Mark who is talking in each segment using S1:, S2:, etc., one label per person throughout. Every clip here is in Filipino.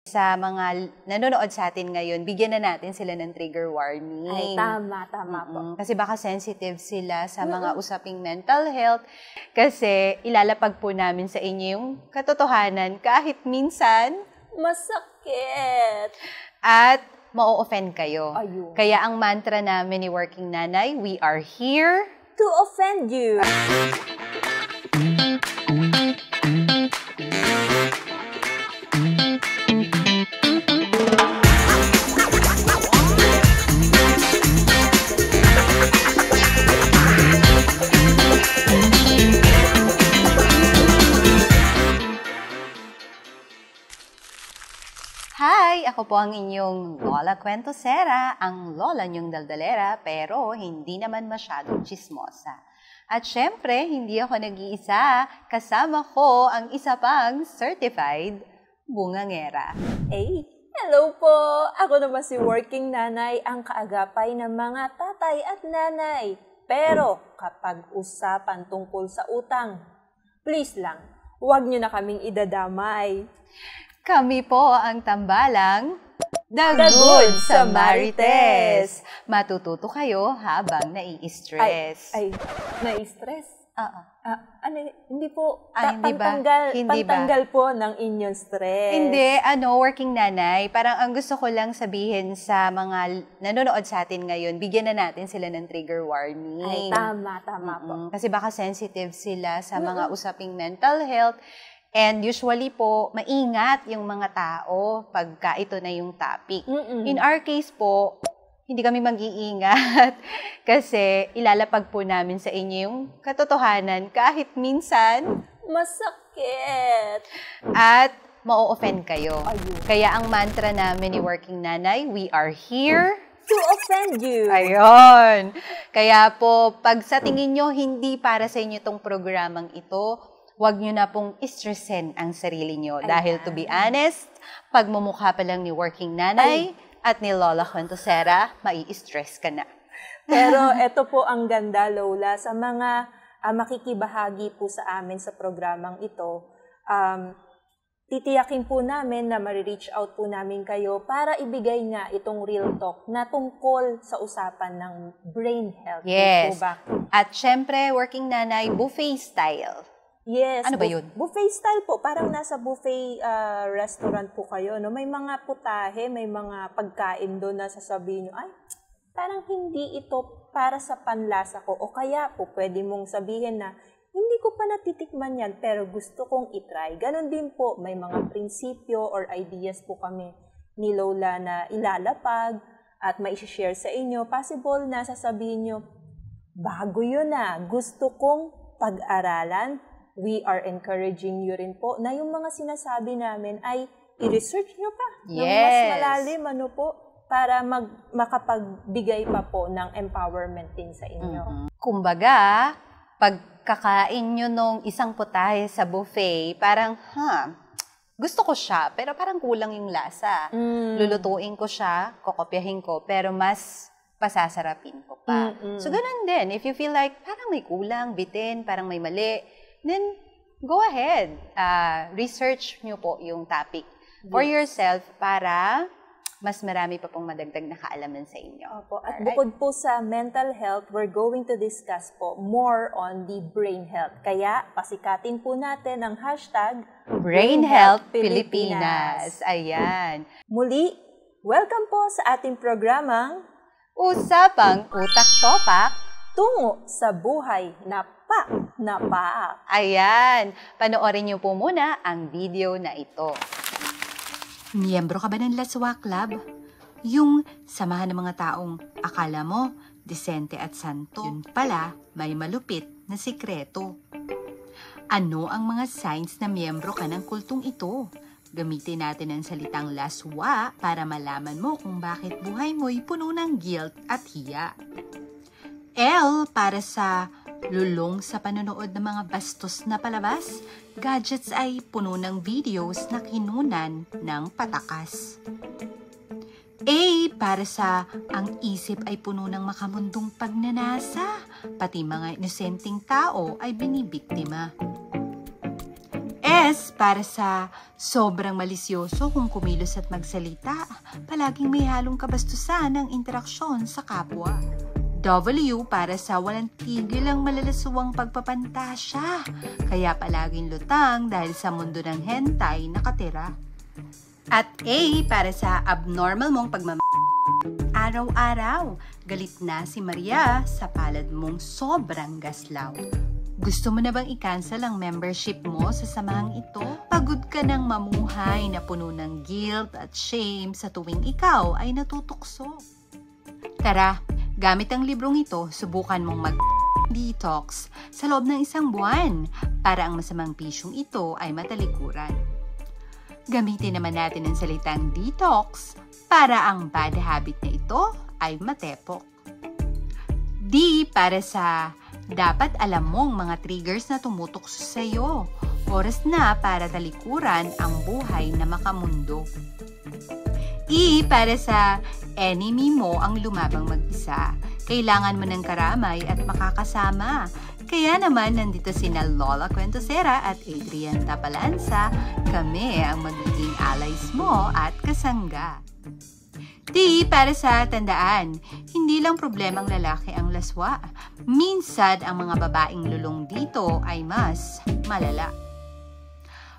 S1: Sa mga nanonood sa atin ngayon, bigyan na natin sila ng trigger warning.
S2: Ay, tama po.
S1: Kasi baka sensitive sila sa mga usaping mental health. Kasi ilalapag po namin sa inyo yung katotohanan kahit minsan
S2: masakit.
S1: At ma-offend kayo.
S2: Ayun.
S1: Kaya ang mantra namin ni Working Nanay, we are here
S2: to offend you.
S1: Hi! Ako po ang inyong Lola Kwentosera, ang lola niyong daldalera, pero hindi naman masyadong chismosa. At syempre, hindi ako nag-iisa, kasama ko ang isa pang certified bungangera.
S2: Hey! Hello po! Ako naman si Working Nanay, ang kaagapay ng mga tatay at nanay. Pero kapag usapan tungkol sa utang, please lang, huwag niyo na kaming idadamay.
S1: Kami po ang tambalang The Good Samarites. Matututo kayo habang nai-stress.
S2: Ay, nai-stress? Hindi po.
S1: Hindi ba?
S2: Pantanggal po ng inyong stress.
S1: Hindi, working nanay. Parang ang gusto ko lang sabihin sa mga nanonood sa atin ngayon, bigyan na natin sila ng trigger warning.
S2: Ay, tama po.
S1: Kasi baka sensitive sila sa mga usaping mental health. And usually po, maingat yung mga tao pagka ito na yung topic. In our case po, hindi kami mag-iingat kasi ilalapag po namin sa inyo yung katotohanan kahit minsan
S2: masakit.
S1: At ma-offend kayo.
S2: Ayun.
S1: Kaya ang mantra namin ni Working Nanay, we are here
S2: to offend you.
S1: Ayun. Kaya po, pag sa tingin nyo hindi para sa inyo itong programang ito, huwag nyo na pong stressin ang sarili nyo.
S2: Ayan.
S1: Dahil to be honest, pagmumukha pa lang ni Working Nanay at ni Lola Kwentosera, mai-stress ka na.
S2: Pero ito po ang ganda, Lola, sa mga makikibahagi po sa amin sa programang ito. Titiyakin po namin na ma-reach out po namin kayo para ibigay nga itong real talk na tungkol sa usapan ng brain health.
S1: Yes.
S2: Po ba?
S1: At syempre, Working Nanay, buffet style.
S2: Yes.
S1: Ano ba yun?
S2: Buffet style po. Parang nasa buffet restaurant po kayo. No? May mga putahe, may mga pagkain doon na sasabihin nyo, ay, parang hindi ito para sa panlasa ko. O kaya po, pwede mong sabihin na, hindi ko pa natitikman yan, pero gusto kong itry. Ganon din po, may mga prinsipyo or ideas po kami ni Lola na ilalapag at mai-share sa inyo. Possible na sasabihin nyo, bago yun na, gusto kong pag-aralan. We are encouraging you rin po na yung mga sinasabi namin ay i-research nyo pa ng mas malalim po para makapagbigay pa po ng empowerment din sa inyo.
S1: Kumbaga, pagkakain nyo nung isang putahe sa buffet, parang, gusto ko siya, pero parang kulang yung lasa. Lulutuin ko siya, kokopyahin ko, pero mas pasasarapin ko pa. So, ganun din. If you feel like parang may kulang, bitin, parang may mali, then go ahead. Research nyo po yung topic for yourself para mas marami pa pong madagdag na kaalaman sa inyo.
S2: Opo. At bukod po sa mental health, we're going to discuss po more on the brain health. Kaya pasikatin po natin ang hashtag
S1: Brain Health Pilipinas. Ayan.
S2: Muli, welcome po sa ating programang
S1: Usapang Utak Topak
S2: tungo sa buhay na pa.
S1: Ayan. Panoorin niyo po muna ang video na ito.
S3: Miyembro ka ba ng Laswa Club? Yung samahan ng mga taong akala mo disente at santo. Yun pala, may malupit na sikreto. Ano ang mga signs na miyembro ka ng kultong ito? Gamitin natin ang salitang laswa para malaman mo kung bakit buhay mo'y puno ng guilt at hiya. L para sa lulong sa panonood ng mga bastos na palabas, gadgets ay puno ng videos na kinunan ng patakas. A para sa ang isip ay puno ng makamundong pagnanasa, pati mga inosenteng tao ay binibiktima. S para sa sobrang malisyoso kung kumilos at magsalita. Palaging may halong kabastusan ng interaksyon sa kapwa. W para sa walang tigil ang malalaswang pagpapantasya. Kaya palaging lutang dahil sa mundo ng hentai nakatira. At A para sa abnormal mong araw-araw. Galit na si Maria sa palad mong sobrang gaslaw. Gusto mo na bang i-cancel ang membership mo sa samahang ito? Pagod ka ng mamuhay na puno ng guilt at shame sa tuwing ikaw ay natutukso. Tara, gamit ang librong ito, subukan mong mag-detox sa loob ng 1 buwan para ang masamang pisyong ito ay matalikuran. Gamitin naman natin ang salitang detox para ang bad habit na ito ay matepok. D para sa dapat alam mong mga triggers na tumutukso sa iyo. Oras na para talikuran ang buhay na makamundo. E para sa enemy mo ang lumabang mag-isa. Kailangan mo ng karamay at makakasama. Kaya naman nandito sina Lola Cuentosera at Adrian Tapalanza. Kami ang magiging allies mo at kasangga. T para sa tandaan, hindi lang problemang lalaki ang laswa. Minsan ang mga babaeng lulong dito ay mas malala.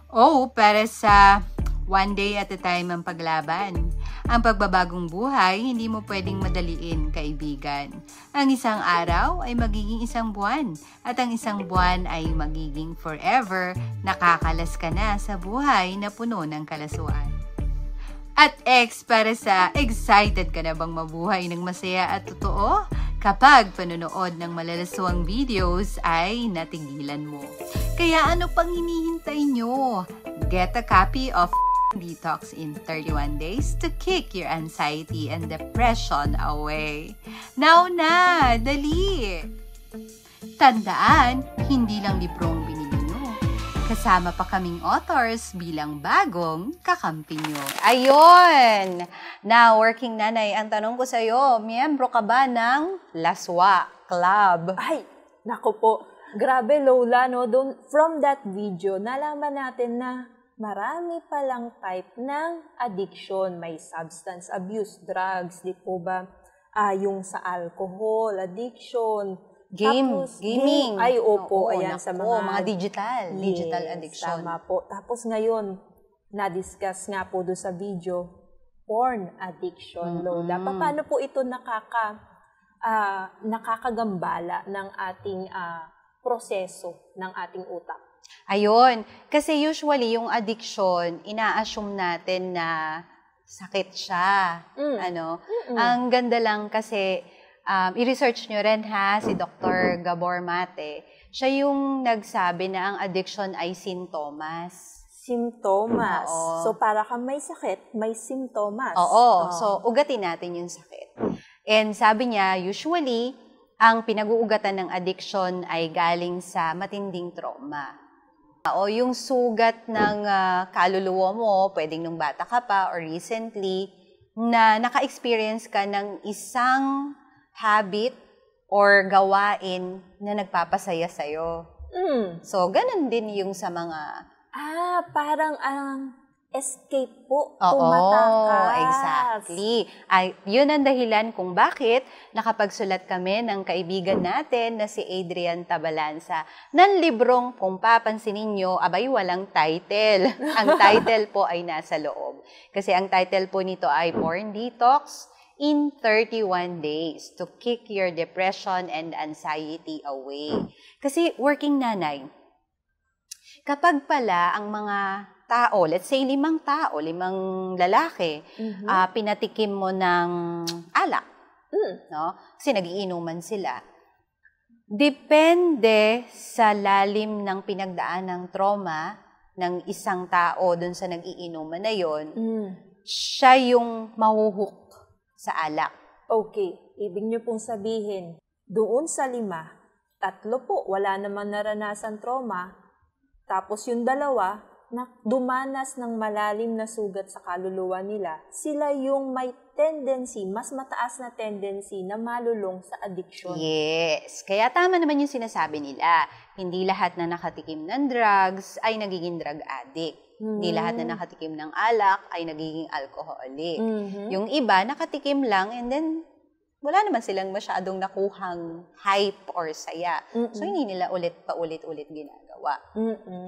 S3: O para sa one day at a time ang paglaban. Ang pagbabagong buhay, hindi mo pwedeng madaliin, kaibigan. Ang isang araw ay magiging 1 buwan, at ang 1 buwan ay magiging forever. Nakakalas ka na sa buhay na puno ng kalaswaan. At X para sa excited ka na bang mabuhay ng masaya at totoo? Kapag panonood ng malalaswang videos ay natigilan mo. Kaya ano pang hinihintay nyo? Get a copy of Detox in 31 Days to kick your anxiety and depression away. Now na! Dali! Tandaan, hindi lang librong binili nyo. Kasama pa kaming authors bilang bagong kakampi nyo.
S1: Ayun! Now, working nanay, ang tanong ko sa'yo, miyembro ka ba ng Laswa Club?
S2: Ay, nako po. Grabe, Lola, no? From that video, nalaman natin na marami palang type ng addiction. May substance abuse, drugs, di po ba? Yung sa alcohol, addiction.
S1: Gaming.
S2: Ay, opo.
S1: Oo,
S2: ayan,
S1: naku,
S2: sa mga
S1: digital addiction.
S2: Tama po. Tapos ngayon, na-discuss nga po doon sa video, porn addiction, Lola. Paano po ito nakakagambala ng ating proseso ng ating utak?
S1: Ayun. Kasi usually, yung addiction, ina-assume natin na sakit siya. Ang ganda lang kasi, i-research nyo rin ha, si Dr. Gabor Mate. Siya yung nagsabi na ang addiction ay sintomas.
S2: Sintomas.
S1: Oo.
S2: So, para kang may sakit, may sintomas.
S1: Oo. So, ugatin natin yung sakit. And sabi niya, usually, ang pinag-uugatan ng addiction ay galing sa matinding trauma. O yung sugat ng kaluluwa mo, pwedeng nung bata ka pa or recently, na naka-experience ka ng isang habit or gawain na nagpapasaya sa'yo. So, ganun din yung sa mga...
S2: parang escape po.
S1: Oo,
S2: tumatakas.
S1: exactly. Yun ang dahilan kung bakit nakapagsulat kami ng kaibigan natin na si Adrian Tabalanza ng librong, kung papansinin nyo, abay walang title. Ang title po ay nasa loob. Kasi ang title po nito ay Porn Detox in 31 Days to Kick Your Depression and Anxiety Away. Kasi working nanay, kapag pala ang mga tao, let's say 5 tao, 5 lalaki, pinatikim mo ng alak, no? Kasi nagiinuman sila. Depende sa lalim ng pinagdaan ng trauma ng isang tao dun sa nagiinuman na yon, siya yung mahuhook sa alak.
S2: Okay, ibig niyo pong sabihin, doon sa 5, 3 po, wala naman naranasan trauma, tapos yung 2, na dumanas ng malalim na sugat sa kaluluwa nila, sila yung may tendency, mas mataas na tendency na malulong sa addiction.
S1: Yes. Kaya tama naman yung sinasabi nila. Hindi lahat na nakatikim ng drugs ay nagiging drug addict. Hindi lahat na nakatikim ng alak ay nagiging alcoholic. Yung iba, nakatikim lang and then wala naman silang masyadong nakuhang hype or saya. So, hindi nila paulit-ulit ginagawa.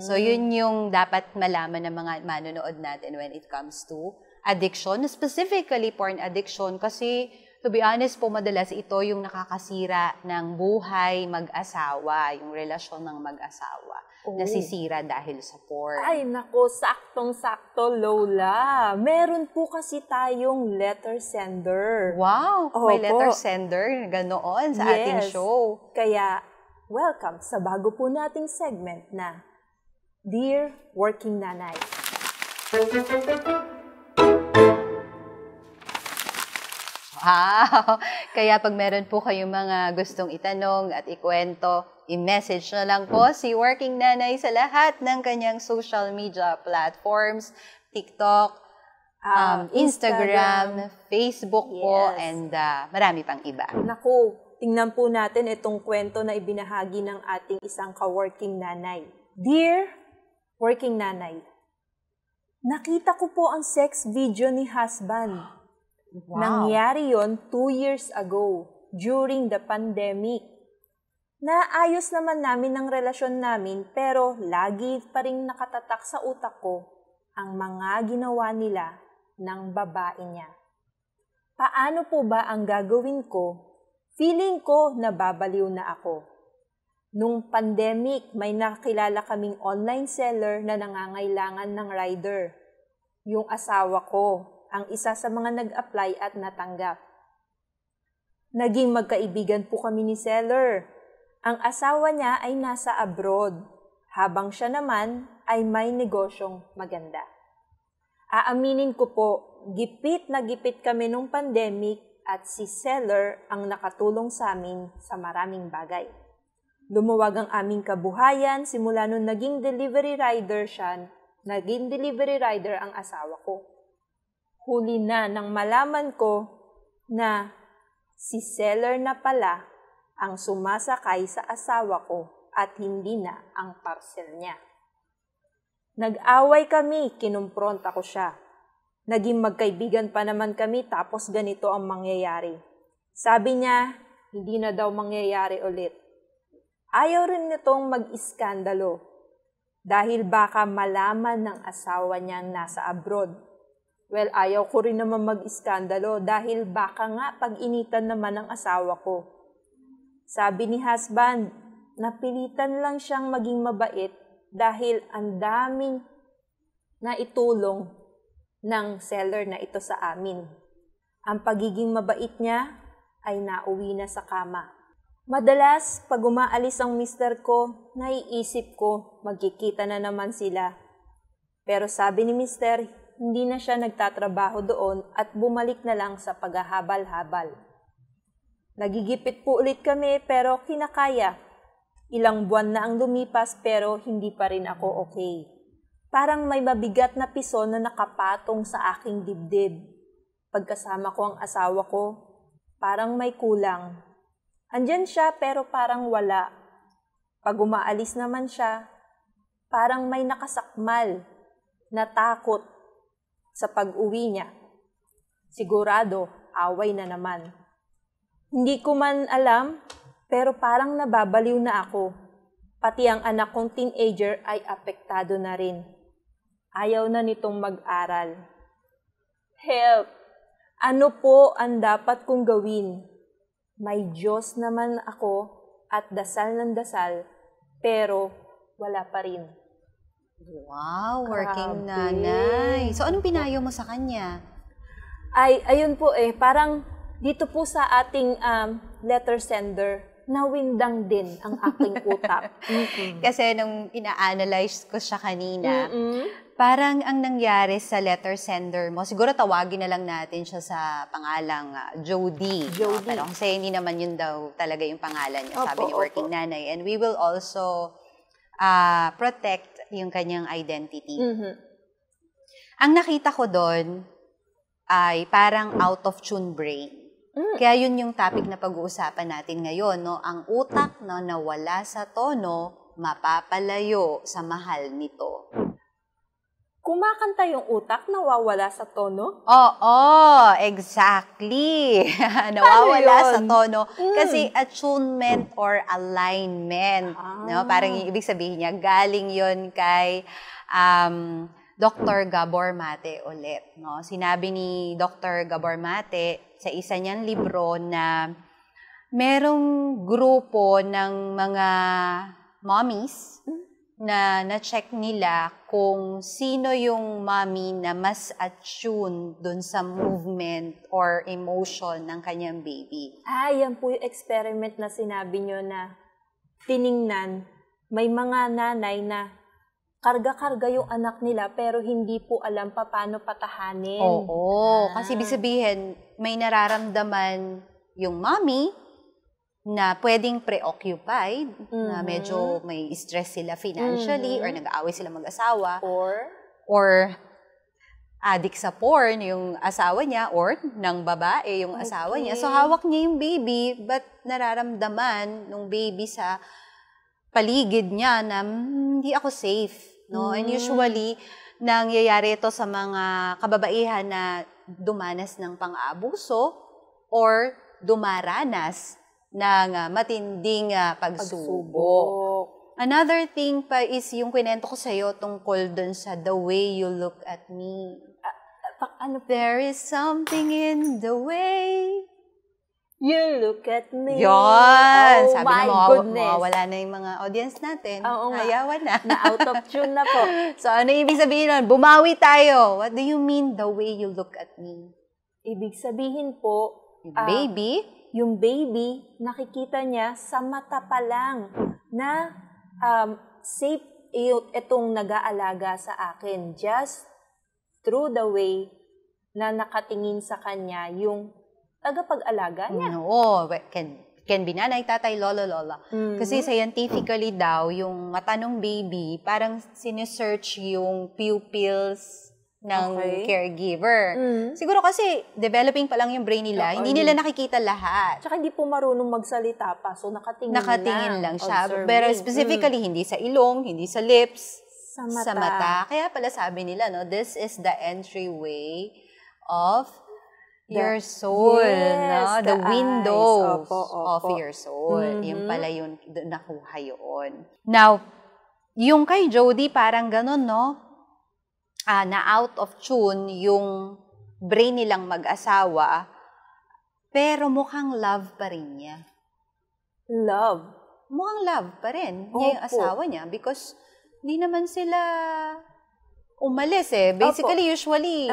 S1: So, yun yung dapat malaman ng mga manonood natin when it comes to addiction, specifically porn addiction, kasi to be honest po, madalas ito yung nakakasira ng buhay mag-asawa, yung relasyon ng mag-asawa. Nasisira dahil sa porn.
S2: Ay, nako, saktong-sakto, Lola. Meron po kasi tayong letter sender.
S1: Wow! May letter sender, ganoon sa ating show.
S2: Kaya, welcome sa bago po nating segment na Dear Working Nanay.
S1: Wow! Kaya pag meron po kayong mga gustong itanong at ikwento, i-message na lang po si Working Nanay sa lahat ng kanyang social media platforms, TikTok, Instagram, Facebook po, and marami pang iba.
S2: Naku, tingnan po natin itong kwento na ibinahagi ng ating isang ka-working nanay. Dear Working Nanay, nakita ko po ang sex video ni husband.
S1: Wow.
S2: Nangyari yon 2 years ago, during the pandemic. Naayos naman namin ang relasyon namin, pero lagi pa rin nakatatak sa utak ko ang mga ginawa nila ng babae niya. Paano po ba ang gagawin ko? Feeling ko nababaliw na ako. Nung pandemic, may nakilala kaming online seller na nangangailangan ng rider. Yung asawa ko, ang isa sa mga nag-apply at natanggap. Naging magkaibigan po kami ni seller. Ang asawa niya ay nasa abroad, habang siya naman ay may negosyong maganda. Aaminin ko po, gipit na gipit kami nung pandemic at si seller ang nakatulong sa amin sa maraming bagay. Lumuwag ang aming kabuhayan simula nung naging delivery rider ang asawa ko. Huli na nang malaman ko na si seller na pala ang sumasakay sa asawa ko at hindi na ang parcel niya. Nag-away kami, kinumpronta ko siya. Naging magkaibigan pa naman kami tapos ganito ang mangyayari. Sabi niya, hindi na daw mangyayari ulit. Ayaw rin nitong mag-iskandalo dahil baka malaman ng asawa niyang nasa abroad. Well, ayaw ko rin naman mag-iskandalo dahil baka nga pag-initan naman ng asawa ko. Sabi ni husband, napilitan lang siyang maging mabait dahil ang daming naitulong ng seller na ito sa amin. Ang pagiging mabait niya ay nauwi na sa kama. Madalas, pag umaalis ang mister ko, naiisip ko magkikita na naman sila. Pero sabi ni mister, hindi na siya nagtatrabaho doon at bumalik na lang sa paghahabal-habal. Nagigipit po ulit kami pero kinakaya. Ilang buwan na ang lumipas pero hindi pa rin ako okay. Parang may mabigat na piso na nakapatong sa aking dibdib. Pagkasama ko ang asawa ko, parang may kulang. Andyan siya pero parang wala. Pag umaalis naman siya, parang may nakasakmal na takot sa pag-uwi niya. Sigurado, away na naman. Hindi ko man alam, pero parang nababaliw na ako. Pati ang anak kong teenager ay apektado na rin. Ayaw na nitong mag-aral. Help! Ano po ang dapat kong gawin? May Diyos naman ako at dasal ng dasal, pero wala pa rin.
S1: Wow, working nanay. So, anong pinayo mo sa kanya?
S2: Ayun po parang dito po sa ating letter sender, nawindang din ang aking utak.
S1: Kasi nung ina-analyze ko siya kanina, parang ang nangyari sa letter sender mo, siguro tawagin na lang natin siya sa pangalang Jody. Pero kasi hindi naman yun daw talaga yung pangalan niya, sabi ni Working Nanay. And we will also protect yung kanyang identity.
S2: Mhm.
S1: Ang nakita ko doon ay parang out of tune brain. Kaya yun yung topic na pag-uusapan natin ngayon, no? Ang utak na nawala sa tono, mapapalayo sa mahal nito.
S2: Kumakanta yung utak, nawawala sa tono?
S1: Oo, exactly. Nawawala
S2: yun?
S1: sa tono. Kasi attunement or alignment. No? Parang yung ibig sabihin niya, galing yon kay Dr. Gabor Mate ulit. No? Sinabi ni Dr. Gabor Mate sa isa niyang libro na merong grupo ng mga mommies na na-check nila kung sino yung mommy na mas attune dun sa movement or emotion ng kanyang baby.
S2: Yan po yung experiment na sinabi nyo na tiningnan. May mga nanay na karga-karga yung anak nila pero hindi po alam paano patahanin.
S1: Oo, kasi ibig sabihin, may nararamdaman yung mommy na pwedeng preoccupied, na medyo may stress sila financially, or nag-aaway sila mag-asawa, or addict sa porn yung asawa niya, or ng babae yung asawa niya. So, hawak niya yung baby, but nararamdaman nung baby sa paligid niya na hindi ako safe. No? And usually, nangyayari ito sa mga kababaihan na dumanas ng pang-aabuso or dumaranas ng matinding pagsubok. Another thing pa is yung kwento ko sa'yo tungkol dun sa the way you look at me. There is something in the way
S2: you look at me.
S1: Yun!
S2: Oh,
S1: sabi
S2: my
S1: na
S2: goodness.
S1: mawawala na yung mga audience natin.
S2: Oo nga.
S1: Ayawan na.
S2: Na out of tune na po.
S1: So, ano ibig sabihin nun? Bumawi tayo. What do you mean the way you look at me?
S2: Ibig sabihin po,
S1: Baby?
S2: yung baby, nakikita niya sa mata pa lang na safe itong nag-aalaga sa akin. Just through the way na nakatingin sa kanya yung tagapag-alaga niya.
S1: Oo. Can be nanay, tatay, lolo, lola. Kasi scientifically daw, yung mata ng baby, parang sinesearch yung pupils ng caregiver. Siguro kasi developing pa lang yung brain nila, hindi nila nakikita lahat.
S2: Tsaka hindi po marunong magsalita pa, so nakatingin
S1: lang siya.
S2: observing.
S1: Pero specifically, hindi sa ilong, hindi sa lips,
S2: Sa mata.
S1: sa mata. Kaya pala sabi nila, no, this is the entryway of your soul, no? The windows of your soul. Yung pala yun, nakuha yun. Now, yung kay Jody, parang ganun, no? Na out of tune yung brain nilang mag-asawa, pero mukhang love pa rin niya.
S2: Love?
S1: Mukhang love pa rin niya yung asawa niya because hindi naman sila umalis eh. Basically, usually,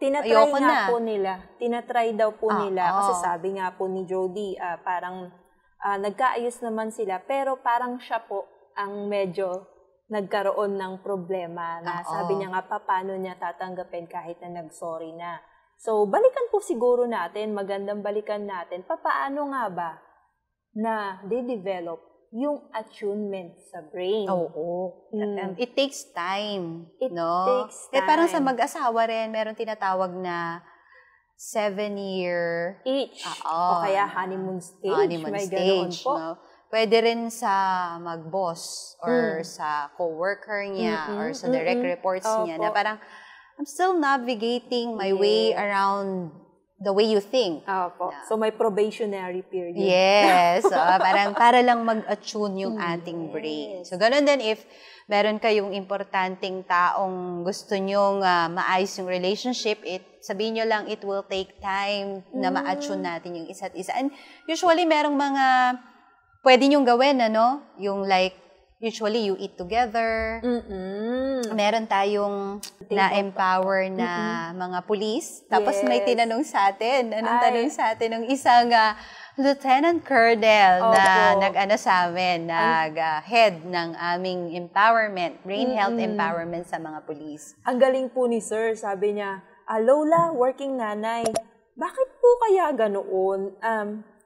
S2: tinatry
S1: ayoko
S2: nga
S1: na.
S2: po nila. Tinatry daw po nila. Kasi sabi nga po ni Jody, parang nagkaayos naman sila, pero parang siya po ang medyo nagkaroon ng problema na sabi niya nga paano niya tatanggapin kahit na nag-sorry na. So, balikan po siguro natin, magandang balikan natin, paano nga ba na de-develop yung attunement sa brain?
S1: It takes time.
S2: It
S1: no?
S2: takes time.
S1: Parang sa mag-asawa rin, meron tinatawag na 7-year
S2: each. O kaya honeymoon stage. May ganoon po.
S1: No? Pwede rin sa mag-boss or sa co-worker niya or sa direct reports niya na parang, I'm still navigating my way around the way you think.
S2: So, may probationary period.
S1: Yes. Parang para lang mag-attune yung ating brain. So, ganun din if meron kayong importanteng taong gusto nyong maayos yung relationship, sabihin nyo lang it will take time na ma-attune natin yung isa't isa. And usually, merong mga pwede nyong gawin, ano? Yung like, usually you eat together. Meron tayong na-empower na mga police. Tapos may tinanong sa atin. Anong tanong sa atin? Ng isang Lieutenant Colonel na nag-ano sa amin, nag-head ng aming empowerment, brain health empowerment sa mga police.
S2: Ang galing po ni Sir, sabi niya, Lola, working nanay, bakit po kaya ganoon?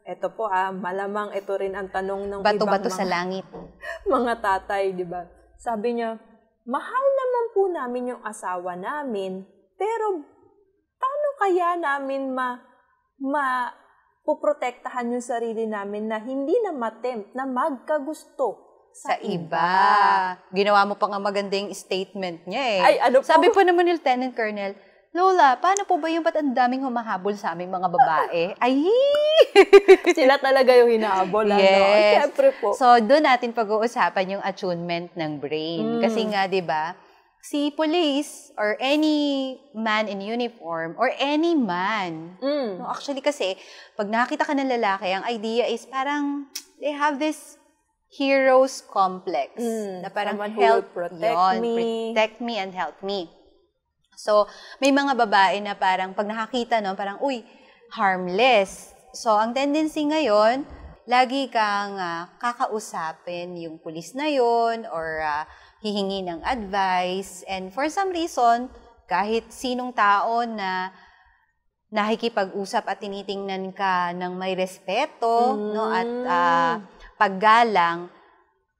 S2: Ito po, malamang ito rin ang tanong ng
S1: Bato-bato sa langit.
S2: Mga tatay, di ba? Sabi niya, mahal naman po namin yung asawa namin, pero paano kaya namin puprotektahan yung sarili namin na hindi na matempt na magkagusto
S1: sa iba. Ginawa mo pa nga magandang statement niya eh.
S2: Ay, ano po?
S1: Sabi po naman ni Lieutenant Colonel, Lola, paano po ba yung ba't ang daming humahabol sa aming mga babae? Ay!
S2: Sila talaga yung hinahabol.
S1: Yes.
S2: Siyempre po.
S1: So, doon natin pag-uusapan yung attunement ng brain. Kasi nga, di ba, si police or any man in uniform or any man, no, actually kasi, pag nakita ka ng lalaki, ang idea is parang they have this hero's complex. Na parang
S2: someone who will protect
S1: me and help me. So, may mga babae na parang pag nakakita, no, parang, uy, harmless. So, ang tendency ngayon, lagi kang kakausapin yung pulis na yon or hihingi ng advice. And for some reason, kahit sinong tao na nakikipag-usap at tinitingnan ka ng may respeto, no, at paggalang,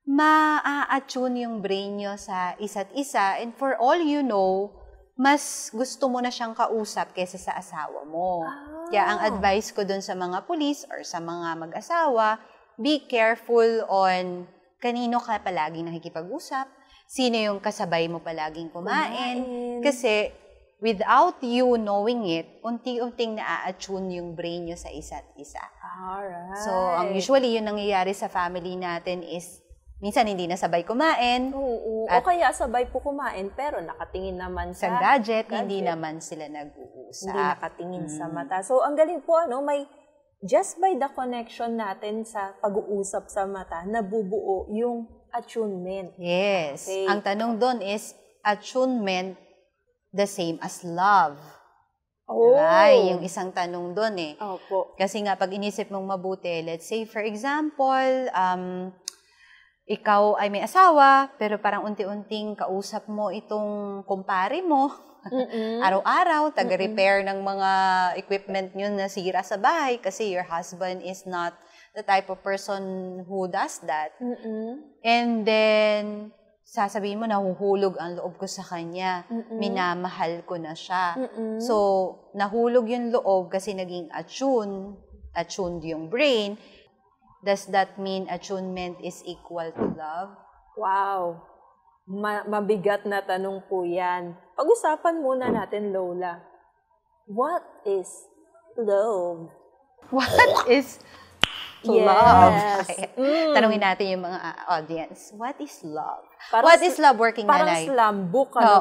S1: ma-attune yung brain nyo sa isa't isa. And for all you know, mas gusto mo na siyang kausap kaysa sa asawa mo. Kaya ang advice ko dun sa mga pulis or sa mga mag-asawa, be careful on kanino ka palaging nakikipag-usap, sino yung kasabay mo palaging kumain. Kasi without you knowing it, unti-unting na-attune yung brain nyo sa isa't isa.
S2: Alright.
S1: So, usually yun nangyayari sa family natin is minsan hindi na sabay kumain.
S2: Oo. O kaya sabay po kumain, pero nakatingin naman
S1: sa gadget, hindi naman sila nag-uusap.
S2: Hindi nakatingin sa mata. So, ang galing po, may just by the connection natin sa pag-uusap sa mata, nabubuo yung attunement.
S1: Yes.
S2: Okay.
S1: Ang tanong doon is, attunement the same as love? Right? Yung isang tanong doon eh.
S2: Opo.
S1: Kasi nga, pag inisip mong mabuti, let's say, for example, ikaw ay may asawa, pero parang unti-unting kausap mo itong kumpare mo. Araw-araw, taga-repair ng mga equipment nyo na sira sa bahay kasi your husband is not the type of person who does that. And then, sasabihin mo, nahuhulog ang loob ko sa kanya. Minamahal ko na siya. So, nahulog yung loob kasi naging attuned yung brain. Does that mean attunement is equal to love?
S2: Wow. Mabigat na tanong po yan. Pag-usapan muna natin, Lola. What is love?
S1: What is love?
S2: Yes.
S1: Tanungin natin yung mga audience. What is love?
S2: Parang
S1: What is love, working
S2: parang
S1: nanay?
S2: Parang slam book, po.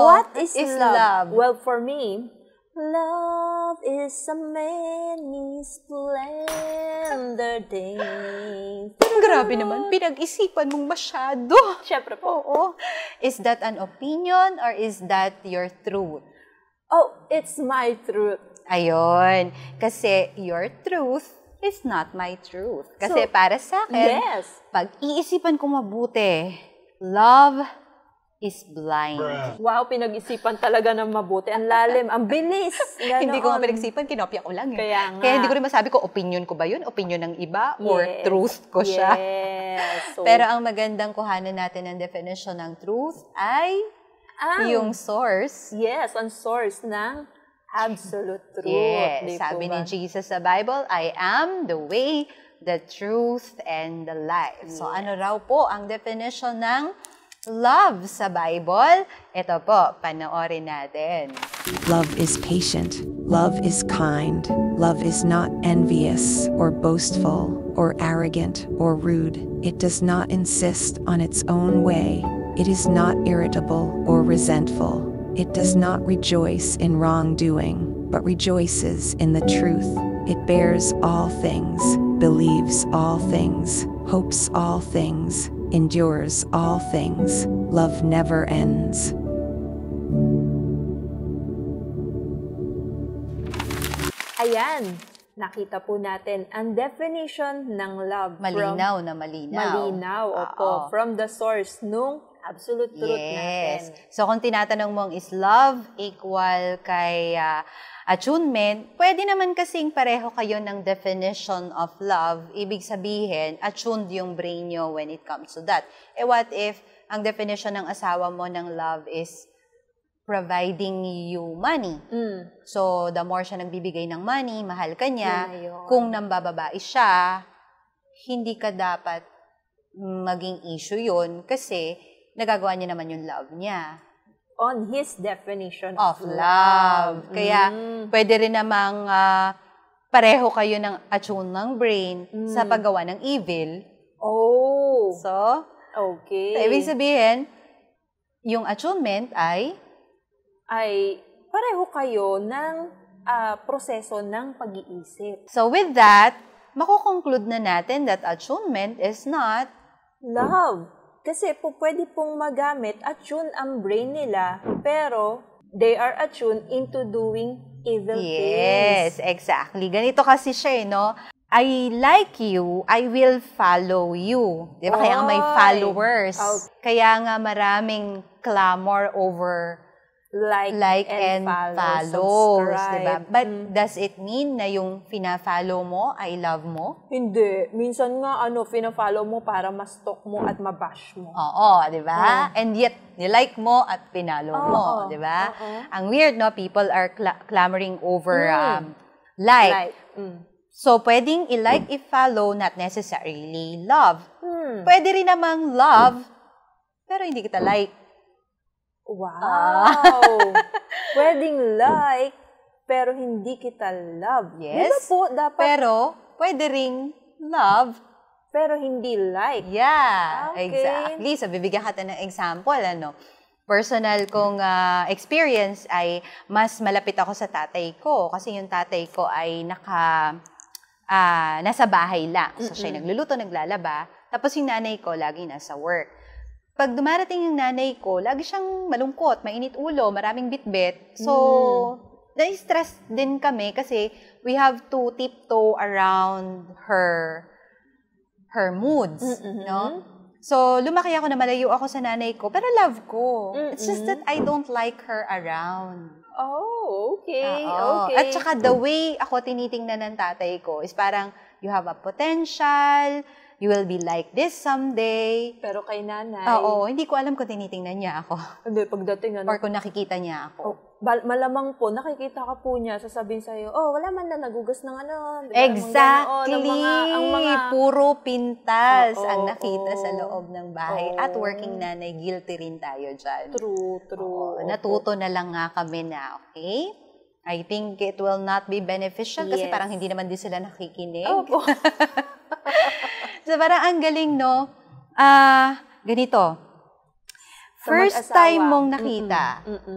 S2: What is love? Well, for me, love is a many splendor days.
S1: Grabe naman, pinag-isipan mong masyado.
S2: Siyempre po.
S1: Oo. Is that an opinion or is that your truth?
S2: Oh, it's my truth.
S1: Ayun. Kasi your truth is not my truth. Kasi para sa akin, pag iisipan ko mabuti, love is blind.
S2: Wow, pinag-isipan talaga ng mabuti. Ang lalim, ang bilis.
S1: Hindi ko nga pinag-isipan, kinopya ko lang.
S2: Kaya nga.
S1: Kaya hindi ko rin masabi ko, opinion ko ba yun? Opinion ng iba? Or truth ko siya?
S2: Yes. So,
S1: pero ang magandang kuhanan natin ng definition ng truth ay yung source.
S2: Yes, ang source ng absolute truth.
S1: Yes, sabi ni Jesus sa Bible, I am the way, the truth, and the life. So ano raw po ang definition ng love sa Bible? Ito po, panoorin natin.
S4: Love is patient. Love is kind. Love is not envious or boastful or arrogant or rude. It does not insist on its own way. It is not irritable or resentful. It does not rejoice in wrongdoing, but rejoices in the truth. It bears all things, believes all things, hopes all things, endures all things. Love never ends.
S2: Ayan, nakita po natin ang definition ng love.
S1: Malinaw na malinaw.
S2: Malinaw, opo. From the source nung absolute truth natin.
S1: So kung tinatanong mong is love equal kay attunement, pwede naman kasing pareho kayo ng definition of love. Ibig sabihin, attuned yung brain nyo when it comes to that. What if ang definition ng asawa mo ng love is providing you money. So, the more siya nagbibigay ng money, mahal ka niya. Kung nambababae siya, hindi ka dapat maging issue yun kasi nagagawa niya naman yung love niya.
S2: On his definition
S1: Of love. Kaya, pwede rin namang pareho kayo ng attune ng brain sa paggawa ng evil.
S2: Oh.
S1: So,
S2: Okay.
S1: ibig sabihin, yung attunement ay
S2: pareho kayo ng proseso ng pag-iisip.
S1: so with that, makukonclude na natin that attunement is not
S2: Love. Kasi pwede pong magamit, attune ang brain nila, pero they are attuned into doing evil
S1: yes,
S2: things.
S1: exactly. Ganito kasi siya, no? I like you, I will follow you. Di ba? Kaya nga may followers. Kaya nga maraming clamor over like and follow. Diba? But does it mean na yung fina-follow mo ay love mo?
S2: Hindi. Minsan nga, fina-follow mo para ma-stalk mo at ma-bash mo.
S1: Oo, di ba? And yet, nilike mo at pinalo mo, di ba? Ang weird, no? People are clamoring over like. So, pwedeng i-like, i-follow, not necessarily love. Pwede rin namang love, pero hindi kita like.
S2: Wow! Pwedeng like, pero hindi kita love.
S1: Yes.
S2: Diba po, dapat,
S1: Pero, pwede ring love,
S2: pero hindi like.
S1: yeah,
S2: Okay.
S1: exactly. So, bibigyan ka ng example, personal kong experience ay mas malapit ako sa tatay ko kasi yung tatay ko ay nasa bahay lang. So, siya nagluluto, naglalaba. Tapos yung nanay ko, lagi nasa work. Pag dumarating yung nanay ko, lagi siyang malungkot, mainit ulo, maraming bitbit. So, na-stress din kami kasi we have to tiptoe around her moods, no? So, lumaki ako na malayo ako sa nanay ko, pero love ko. It's just that I don't like her around.
S2: Oh, okay.
S1: Oo.
S2: Okay.
S1: At saka the way ako tinitingnan ng tatay ko is parang, you have a potential, you will be like this someday.
S2: Pero kay nanay.
S1: Oo, hindi ko alam kung tinitingnan niya ako.
S2: Hindi, pagdating
S1: Or kung nakikita niya ako.
S2: Malamang po, nakikita ka po niya, sasabihin sa'yo, wala man na nagugas ng
S1: Exactly!
S2: ang mga
S1: Puro pintas
S2: Oo,
S1: ang nakita sa
S2: oo.
S1: loob ng bahay.
S2: Oo.
S1: At working nanay, guilty rin tayo dyan.
S2: True.
S1: Oo, natuto na lang nga kami na, okay? I think it will not be beneficial kasi
S2: Yes.
S1: parang hindi naman din sila nakikinig.
S2: Opo.
S1: So parang ang galing, no? Ganito. First
S2: mag-asawa.
S1: time mong nakita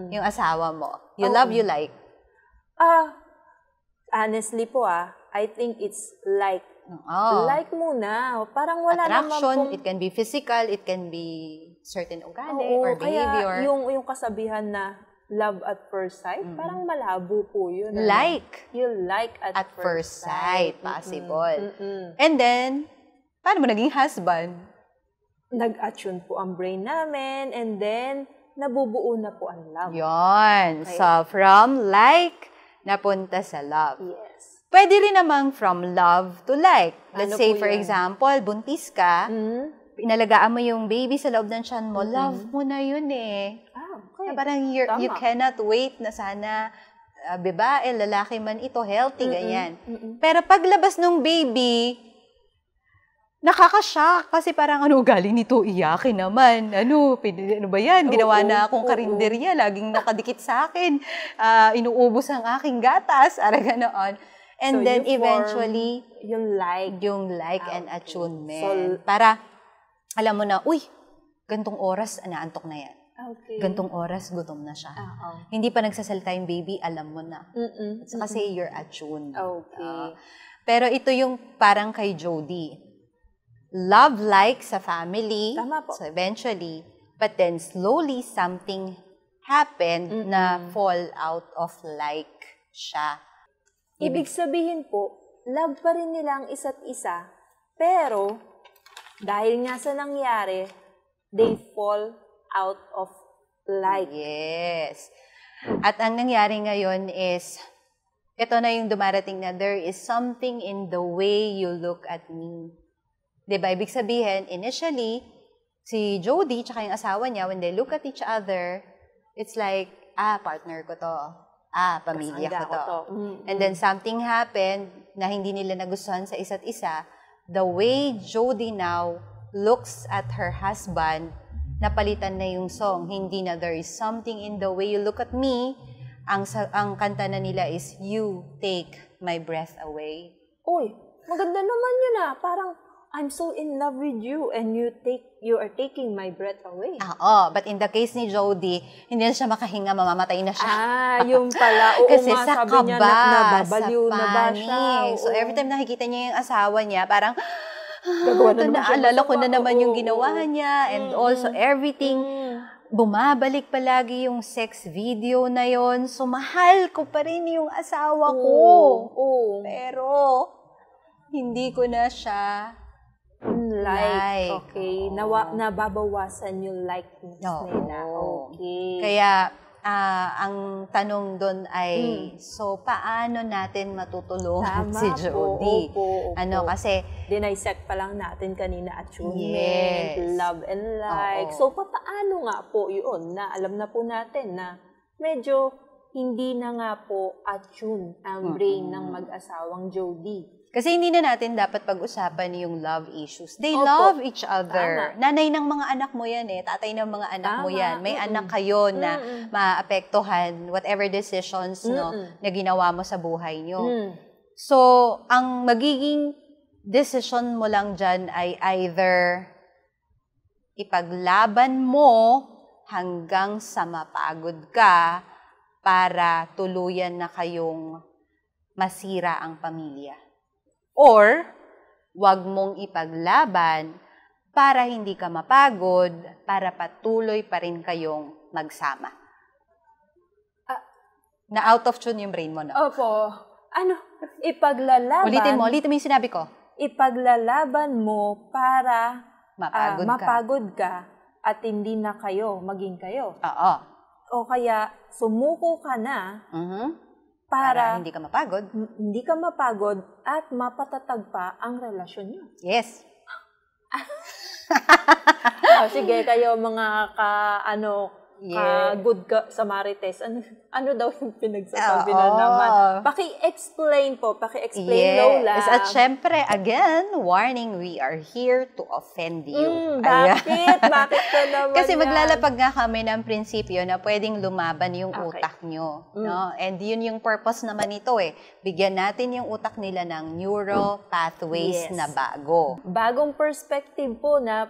S1: yung asawa mo, you love, you like.
S2: Honestly po I think it's like.
S1: Oo.
S2: Like muna. Parang wala
S1: Attraction,
S2: naman pong...
S1: it can be physical, it can be certain ugali
S2: Oo,
S1: or behavior.
S2: Kaya yung kasabihan na love at first sight, parang malabo po yun.
S1: Like
S2: You like
S1: at first sight, possible.
S2: Mm-mm.
S1: And then, paano mo naging husband?
S2: Nag-attune po ang brain namin, and then, nabubuo na po ang love.
S1: Yon.
S2: Okay.
S1: So, from like, napunta sa love.
S2: Yes.
S1: Pwede rin namang from love to like. Let's
S2: Ano
S1: say,
S2: po
S1: for
S2: yun?
S1: example, buntis ka, pinalagaan mo yung baby sa loob ng tiyan mo, love mo na yun eh.
S2: Okay.
S1: Na parang you
S2: Tama.
S1: cannot wait na sana babae, lalaki man ito, healthy, ganyan. Pero paglabas ng baby, nakakashock kasi parang ugali nito, iyakin naman. Ano ba yan? Ginawa na akong karinderya, laging nakadikit sa akin. Inuubos ang aking gatas, ganoon. And
S2: So,
S1: then
S2: you form
S1: eventually,
S2: yung like.
S1: yung like and attunement.
S2: So,
S1: para, alam mo na, uy, gantong oras, naantok na yan.
S2: Okay.
S1: Gantong oras, gutom na siya.
S2: Oo.
S1: Hindi pa nagsasalita yung baby, alam mo na.
S2: Mm-mm.
S1: Kasi you're attuned.
S2: Okay.
S1: Pero ito yung parang kay Jody. Love like sa family.
S2: Tama po.
S1: So eventually, but then slowly something happened na fall out of like siya.
S2: Ibig sabihin po, love pa rin nila ang isa't isa, pero dahil nga sa nangyari, they fall out of like.
S1: Yes. At ang nangyari ngayon is, ito na yung dumarating na there is something in the way you look at me. Diba? Ibig sabihin, initially, Si Jody, tsaka yung asawa niya, when they look at each other, it's like, partner ko to. Pamilya ko to. And then something happened na hindi nila nagustuhan sa isa't isa. The way Jody now looks at her husband, napalitan na yung song. Hindi na there is something in the way you look at me. Ang kanta na nila is, You Take My Breath Away.
S2: Uy, maganda naman yun Parang, I'm so in love with you and you are taking my breath away.
S1: But in the case ni Jody, hindi na siya makahinga, mamamatay na siya.
S2: Yung pala. Oo,
S1: kasi sa
S2: sabi niya nababaliw na ba siya?
S1: So every time nakikita niya yung asawa niya, parang,
S2: naalala
S1: ko na naman yung ginawa niya. And also everything, bumabalik palagi yung sex video na yon. So mahal ko pa rin yung asawa ko. Pero, hindi ko na siya like.
S2: Okay. Nababawasan yung likeness nila. Okay.
S1: Kaya, ang tanong doon ay, so paano natin matutulungan si Jody?
S2: Opo.
S1: Kasi,
S2: dinisect pa lang natin kanina, attunement, love and like. So, paano nga po yun na alam na po natin na medyo hindi na nga po attune ang brain ng mag-asawang Jody.
S1: Kasi hindi na natin dapat pag-usapan yung love issues. They love each other. Nanay ng mga anak mo yan tatay ng mga anak mo yan. May anak kayo na maapektuhan whatever decisions na ginawa mo sa buhay nyo. So, ang magiging decision mo lang dyan ay either ipaglaban mo hanggang sa mapagod ka para tuluyan na kayong masira ang pamilya. Or, wag mong ipaglaban para hindi ka mapagod, para patuloy pa rin kayong magsama. Na out of tune yung brain mo, no?
S2: Opo. Ipaglalaban?
S1: Ulitin mo yung sinabi ko.
S2: Ipaglalaban mo para
S1: mapagod
S2: ka at hindi na maging kayo.
S1: Oo.
S2: O kaya, sumuko ka na para
S1: hindi ka mapagod
S2: at mapatatag pa ang relasyon niyo.
S1: Yes.
S2: Sige, kayo mga good Samarites. Ano daw yung pinagsasabi na naman? Paki-explain, Lola.
S1: At syempre, again, warning, we are here to offend you.
S2: Bakit? Bakit ka naman
S1: Kasi maglalapag nga kami ng prinsipyo na pwedeng lumaban yung utak nyo. No? And yun yung purpose naman ito Bigyan natin yung utak nila ng neuro pathways na bago.
S2: Bagong perspective po na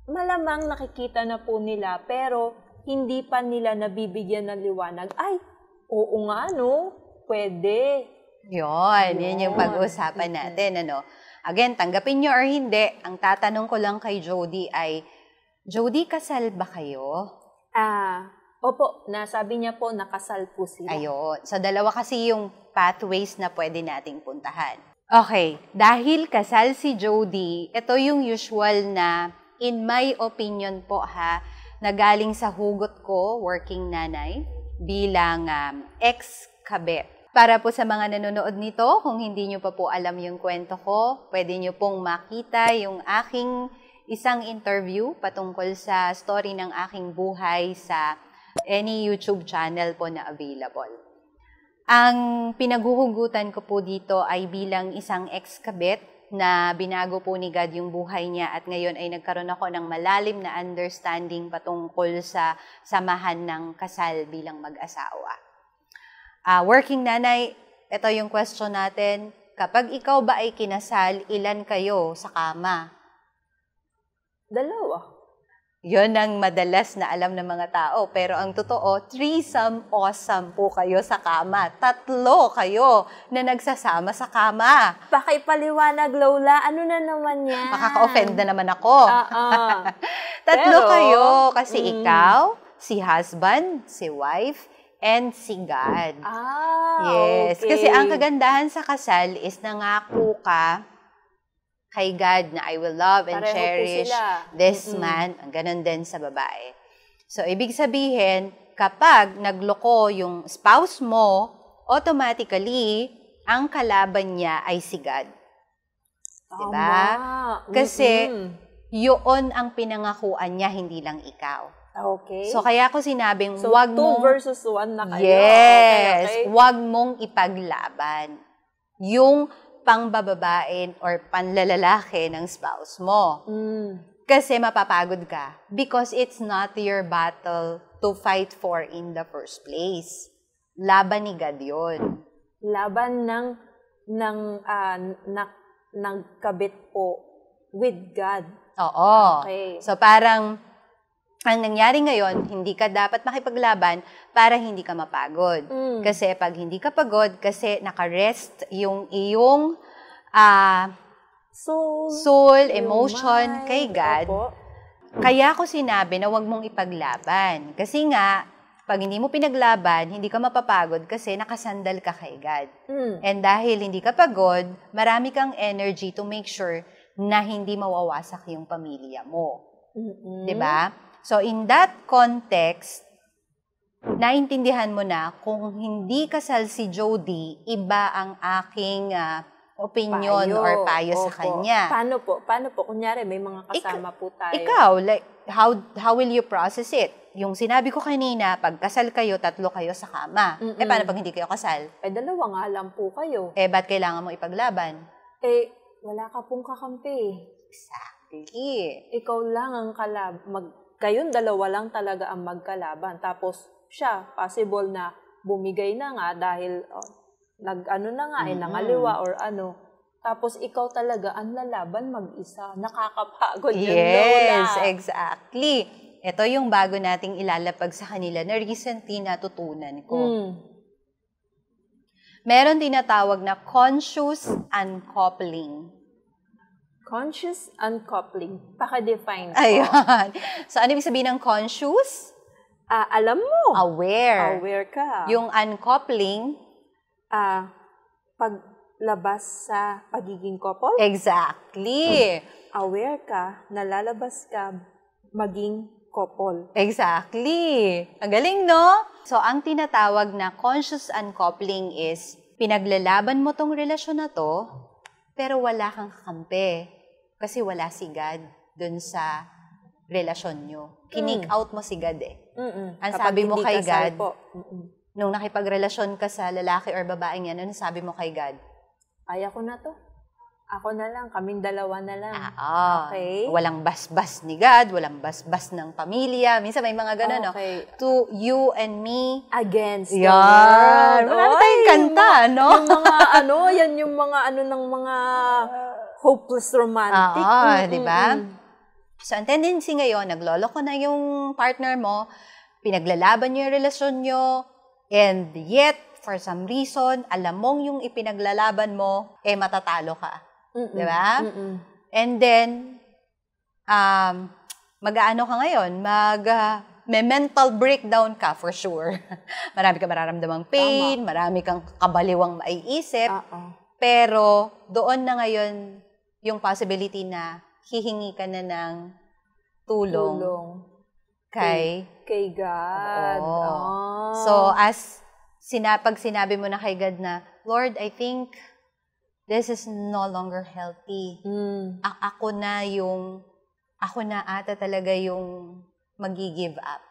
S2: malamang nakikita na po nila, pero hindi pa nila nabibigyan ng liwanag. Ay, oo nga, pwede.
S1: Yun yung pag-uusapan natin, Again, tanggapin nyo or hindi, ang tatanong ko lang kay Jody ay, Jody, kasal ba kayo?
S2: Opo, nasabi niya po, nakasal po sila.
S1: Ayun. So, dalawa kasi yung pathways na pwede nating puntahan. Okay, dahil kasal si Jody, ito yung usual na, in my opinion po na galing sa hugot ko, working nanay, bilang ex-kabet. Para po sa mga nanonood nito, kung hindi nyo pa po alam yung kwento ko, pwede nyo pong makita yung aking isang interview patungkol sa story ng aking buhay sa any YouTube channel po na available. Ang pinaghuhugutan ko po dito ay bilang isang ex-kabet na binago po ni God yung buhay niya at ngayon ay nagkaroon ako ng malalim na understanding patungkol sa samahan ng kasal bilang mag-asawa. Working nanay, ito yung question natin. Kapag ikaw ba ay kinasal, ilan kayo sa kama?
S2: 2.
S1: Yun ang madalas na alam ng mga tao. Pero ang totoo, 3 awesome po kayo sa kama. 3 kayo na nagsasama sa kama.
S2: Pakipaliwanag, Lola. Ano na naman yan?
S1: Makaka-offend na naman ako. 3 kayo. Kasi ikaw, si husband, si wife, and si God. Yes.
S2: Okay.
S1: Kasi ang kagandahan sa kasal is nangako ka kay God na I will love and
S2: Pareho
S1: cherish this man. Ang ganun din sa babae. So, ibig sabihin, kapag nagloko yung spouse mo, automatically, ang kalaban niya ay si God. Diba? Kasi, yun ang pinangakuan niya, hindi lang ikaw.
S2: Okay.
S1: So, kaya ko sinabing,
S2: So,
S1: wag
S2: 2
S1: mong...
S2: versus 1 na kayo.
S1: Yes.
S2: Okay.
S1: Wag mong ipaglaban yung pangbababae or panlalalaki ng spouse mo. Kasi mapapagod ka. Because it's not your battle to fight for in the first place. Laban ni God yun.
S2: Laban ng kabit po with God.
S1: Oo.
S2: Okay.
S1: So parang, ang nangyari ngayon, hindi ka dapat makipaglaban para hindi ka mapagod. Kasi pag hindi ka pagod, kasi nakarest yung iyong soul, emotion kay God.
S2: Opo.
S1: Kaya ko sinabi na huwag mong ipaglaban. Kasi nga, pag hindi mo pinaglaban, hindi ka mapapagod kasi nakasandal ka kay God. And dahil hindi ka pagod, marami kang energy to make sure na hindi mawawasak yung pamilya mo. 'Di ba? So in that context, naintindihan mo na kung hindi kasal si Jody, iba ang aking opinion or payo sa kanya.
S2: Paano po? Kunyari, may mga kasama po tayo.
S1: Ikaw, like, how will you process it? Yung sinabi ko kanina, pag kasal kayo, 3 kayo sa kama. Paano pag hindi kayo kasal?
S2: 2 nga lang po kayo.
S1: Ba't kailangan mo ipaglaban?
S2: Wala ka pong kakampi.
S1: Exactly.
S2: Ikaw lang ang kayong 2 lang talaga ang magkalaban. Tapos, siya, possible na bumigay na nga dahil nangaliwa or ano. Tapos ikaw talaga ang lalaban mag-isa. Nakakapagod yun, Lola.
S1: Yes, exactly. Ito yung bago nating ilalapag sa kanila na recently natutunan ko. Meron tinatawag na conscious uncoupling.
S2: Conscious uncoupling. Paka-define po.
S1: Ayan. So, ano ibig sabihin ng conscious?
S2: Alam mo.
S1: Aware.
S2: Aware ka.
S1: Yung uncoupling,
S2: paglabas sa pagiging couple.
S1: exactly.
S2: Aware ka, nalalabas ka, maging couple.
S1: Exactly. Ang galing, no? So, ang tinatawag na conscious uncoupling is, pinaglalaban mo tong relasyon na to, pero wala kang kakampi. Kasi wala si God dun sa relasyon nyo. Kinik out mo si God eh. Ang sabi mo kay God, nung nakipagrelasyon ka sa lalaki or babaeng yan, ano sabi mo kay God?
S2: Ay, ako na to. Ako na lang, kaming 2 na lang.
S1: Okay. Walang basbas ni God, walang basbas ng pamilya. Minsan may mga gano'n, no? To you and me.
S2: Against the
S1: Yan.
S2: world.
S1: Marami tayong kanta, no?
S2: Yung mga yan yung mga ng mga hopeless romantic.
S1: Di ba? So, ang tendency ngayon, nagloloko na yung partner mo, pinaglalaban nyo yung relasyon nyo, and yet, for some reason, alam mong yung ipinaglalaban mo, matatalo ka. Di ba? And then, mag-ano ka ngayon? May mental breakdown ka, for sure. Marami kang mararamdamang pain, marami kang kabaliwang maiisip, pero doon na ngayon yung possibility na hihingi ka na ng tulong kay
S2: God.
S1: So, pag sinabi mo na kay God na, Lord, I think this is no longer healthy. Ako na ata talaga yung magi-give up.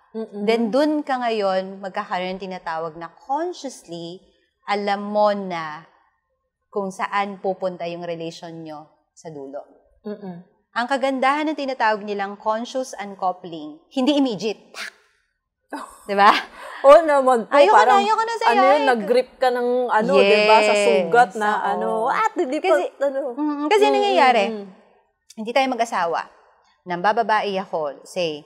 S1: Then, dun ka ngayon, magkakaroon tinatawag na consciously, alam mo na kung saan pupunta yung relation nyo sa dulo. Ang kagandahan ng tinatawag nilang conscious uncoupling, hindi immediate. Diba?
S2: Oo naman po.
S1: Ayoko na sa'yo.
S2: Nag-grip ka ng diba, sa sugat na hindi pa,
S1: Kasi nangyayari, hindi tayo mag-asawa. Nambababae ako, say,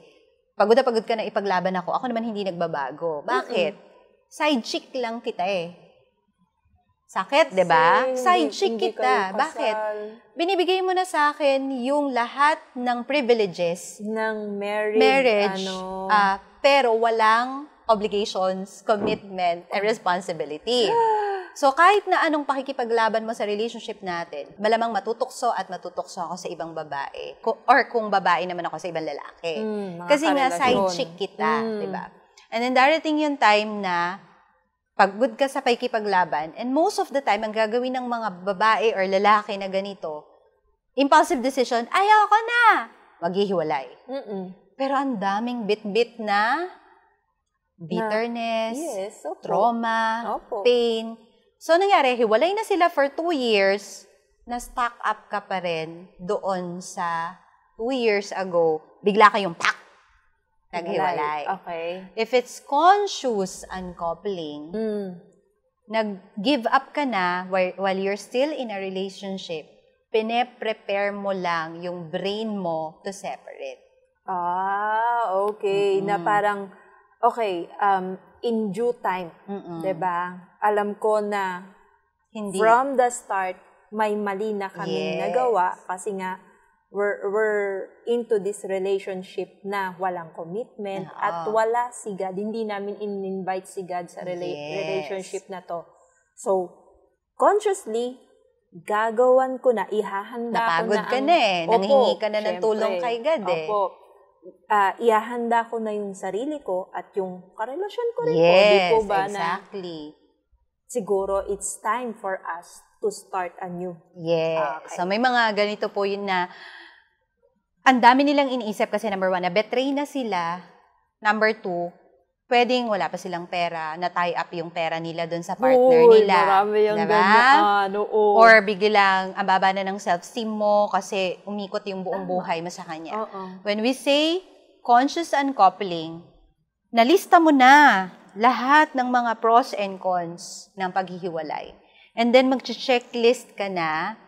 S1: pagod na pagod ka na ipaglaban ako naman hindi nagbabago. Bakit? Side chick lang kita eh. Sakit, di ba? Side chick kita. Bakit? Binibigay mo na sa akin yung lahat ng privileges
S2: ng
S1: marriage, pero walang obligations, commitment, and responsibility. So, kahit na anong pakikipaglaban mo sa relationship natin, malamang matutokso ako sa ibang babae. Or kung babae naman ako sa ibang lalaki. Kasi nga, side chick kita, di ba? And then, darating yung time na pagod ka sa pakikipaglaban, and most of the time, ang gagawin ng mga babae or lalaki na ganito, impulsive decision, ayoko na! maghihiwalay. Pero ang daming bit-bit na bitterness,
S2: Yes, opo.
S1: trauma,
S2: Opo.
S1: pain. So, nangyari, hiwalay na sila for 2 years, na-stack up ka pa rin doon sa 2 years ago, bigla kayong pak! Naghiwalay.
S2: Okay.
S1: If it's conscious uncoupling, nag-give up ka na while you're still in a relationship, pine-prepare mo lang yung brain mo to separate.
S2: Okay. Na parang, okay, in due time, 'di ba? Alam ko na
S1: Hindi.
S2: from the start, may mali na kaming nagawa kasi nga we're into this relationship na walang commitment at wala si God. Hindi namin in-invite si God sa relationship na to. So, consciously, gagawan ko na, ihahanda
S1: Napagod
S2: ko na.
S1: ka na eh. Nanghingi ka na ng
S2: syempre.
S1: tulong kay God eh.
S2: Opo. Ihahanda ko na yung sarili ko at yung karelasyon ko rin po.
S1: Yes,
S2: Di po ba
S1: exactly.
S2: siguro it's time for us to start anew.
S1: Yes.
S2: Okay.
S1: So, may mga ganito po yun na ang dami nilang iniisip kasi number 1, na-betray na sila. Number 2, pwedeng wala pa silang pera, na-tie up yung pera nila doon sa partner nila.
S2: Marami yung
S1: diba?
S2: ganyan.
S1: Or biglang ang baba na ng self-esteem mo kasi umikot yung buong buhay mo sa kanya. When we say conscious uncoupling, nalista mo na lahat ng mga pros and cons ng paghihiwalay. And then mag-checklist ka na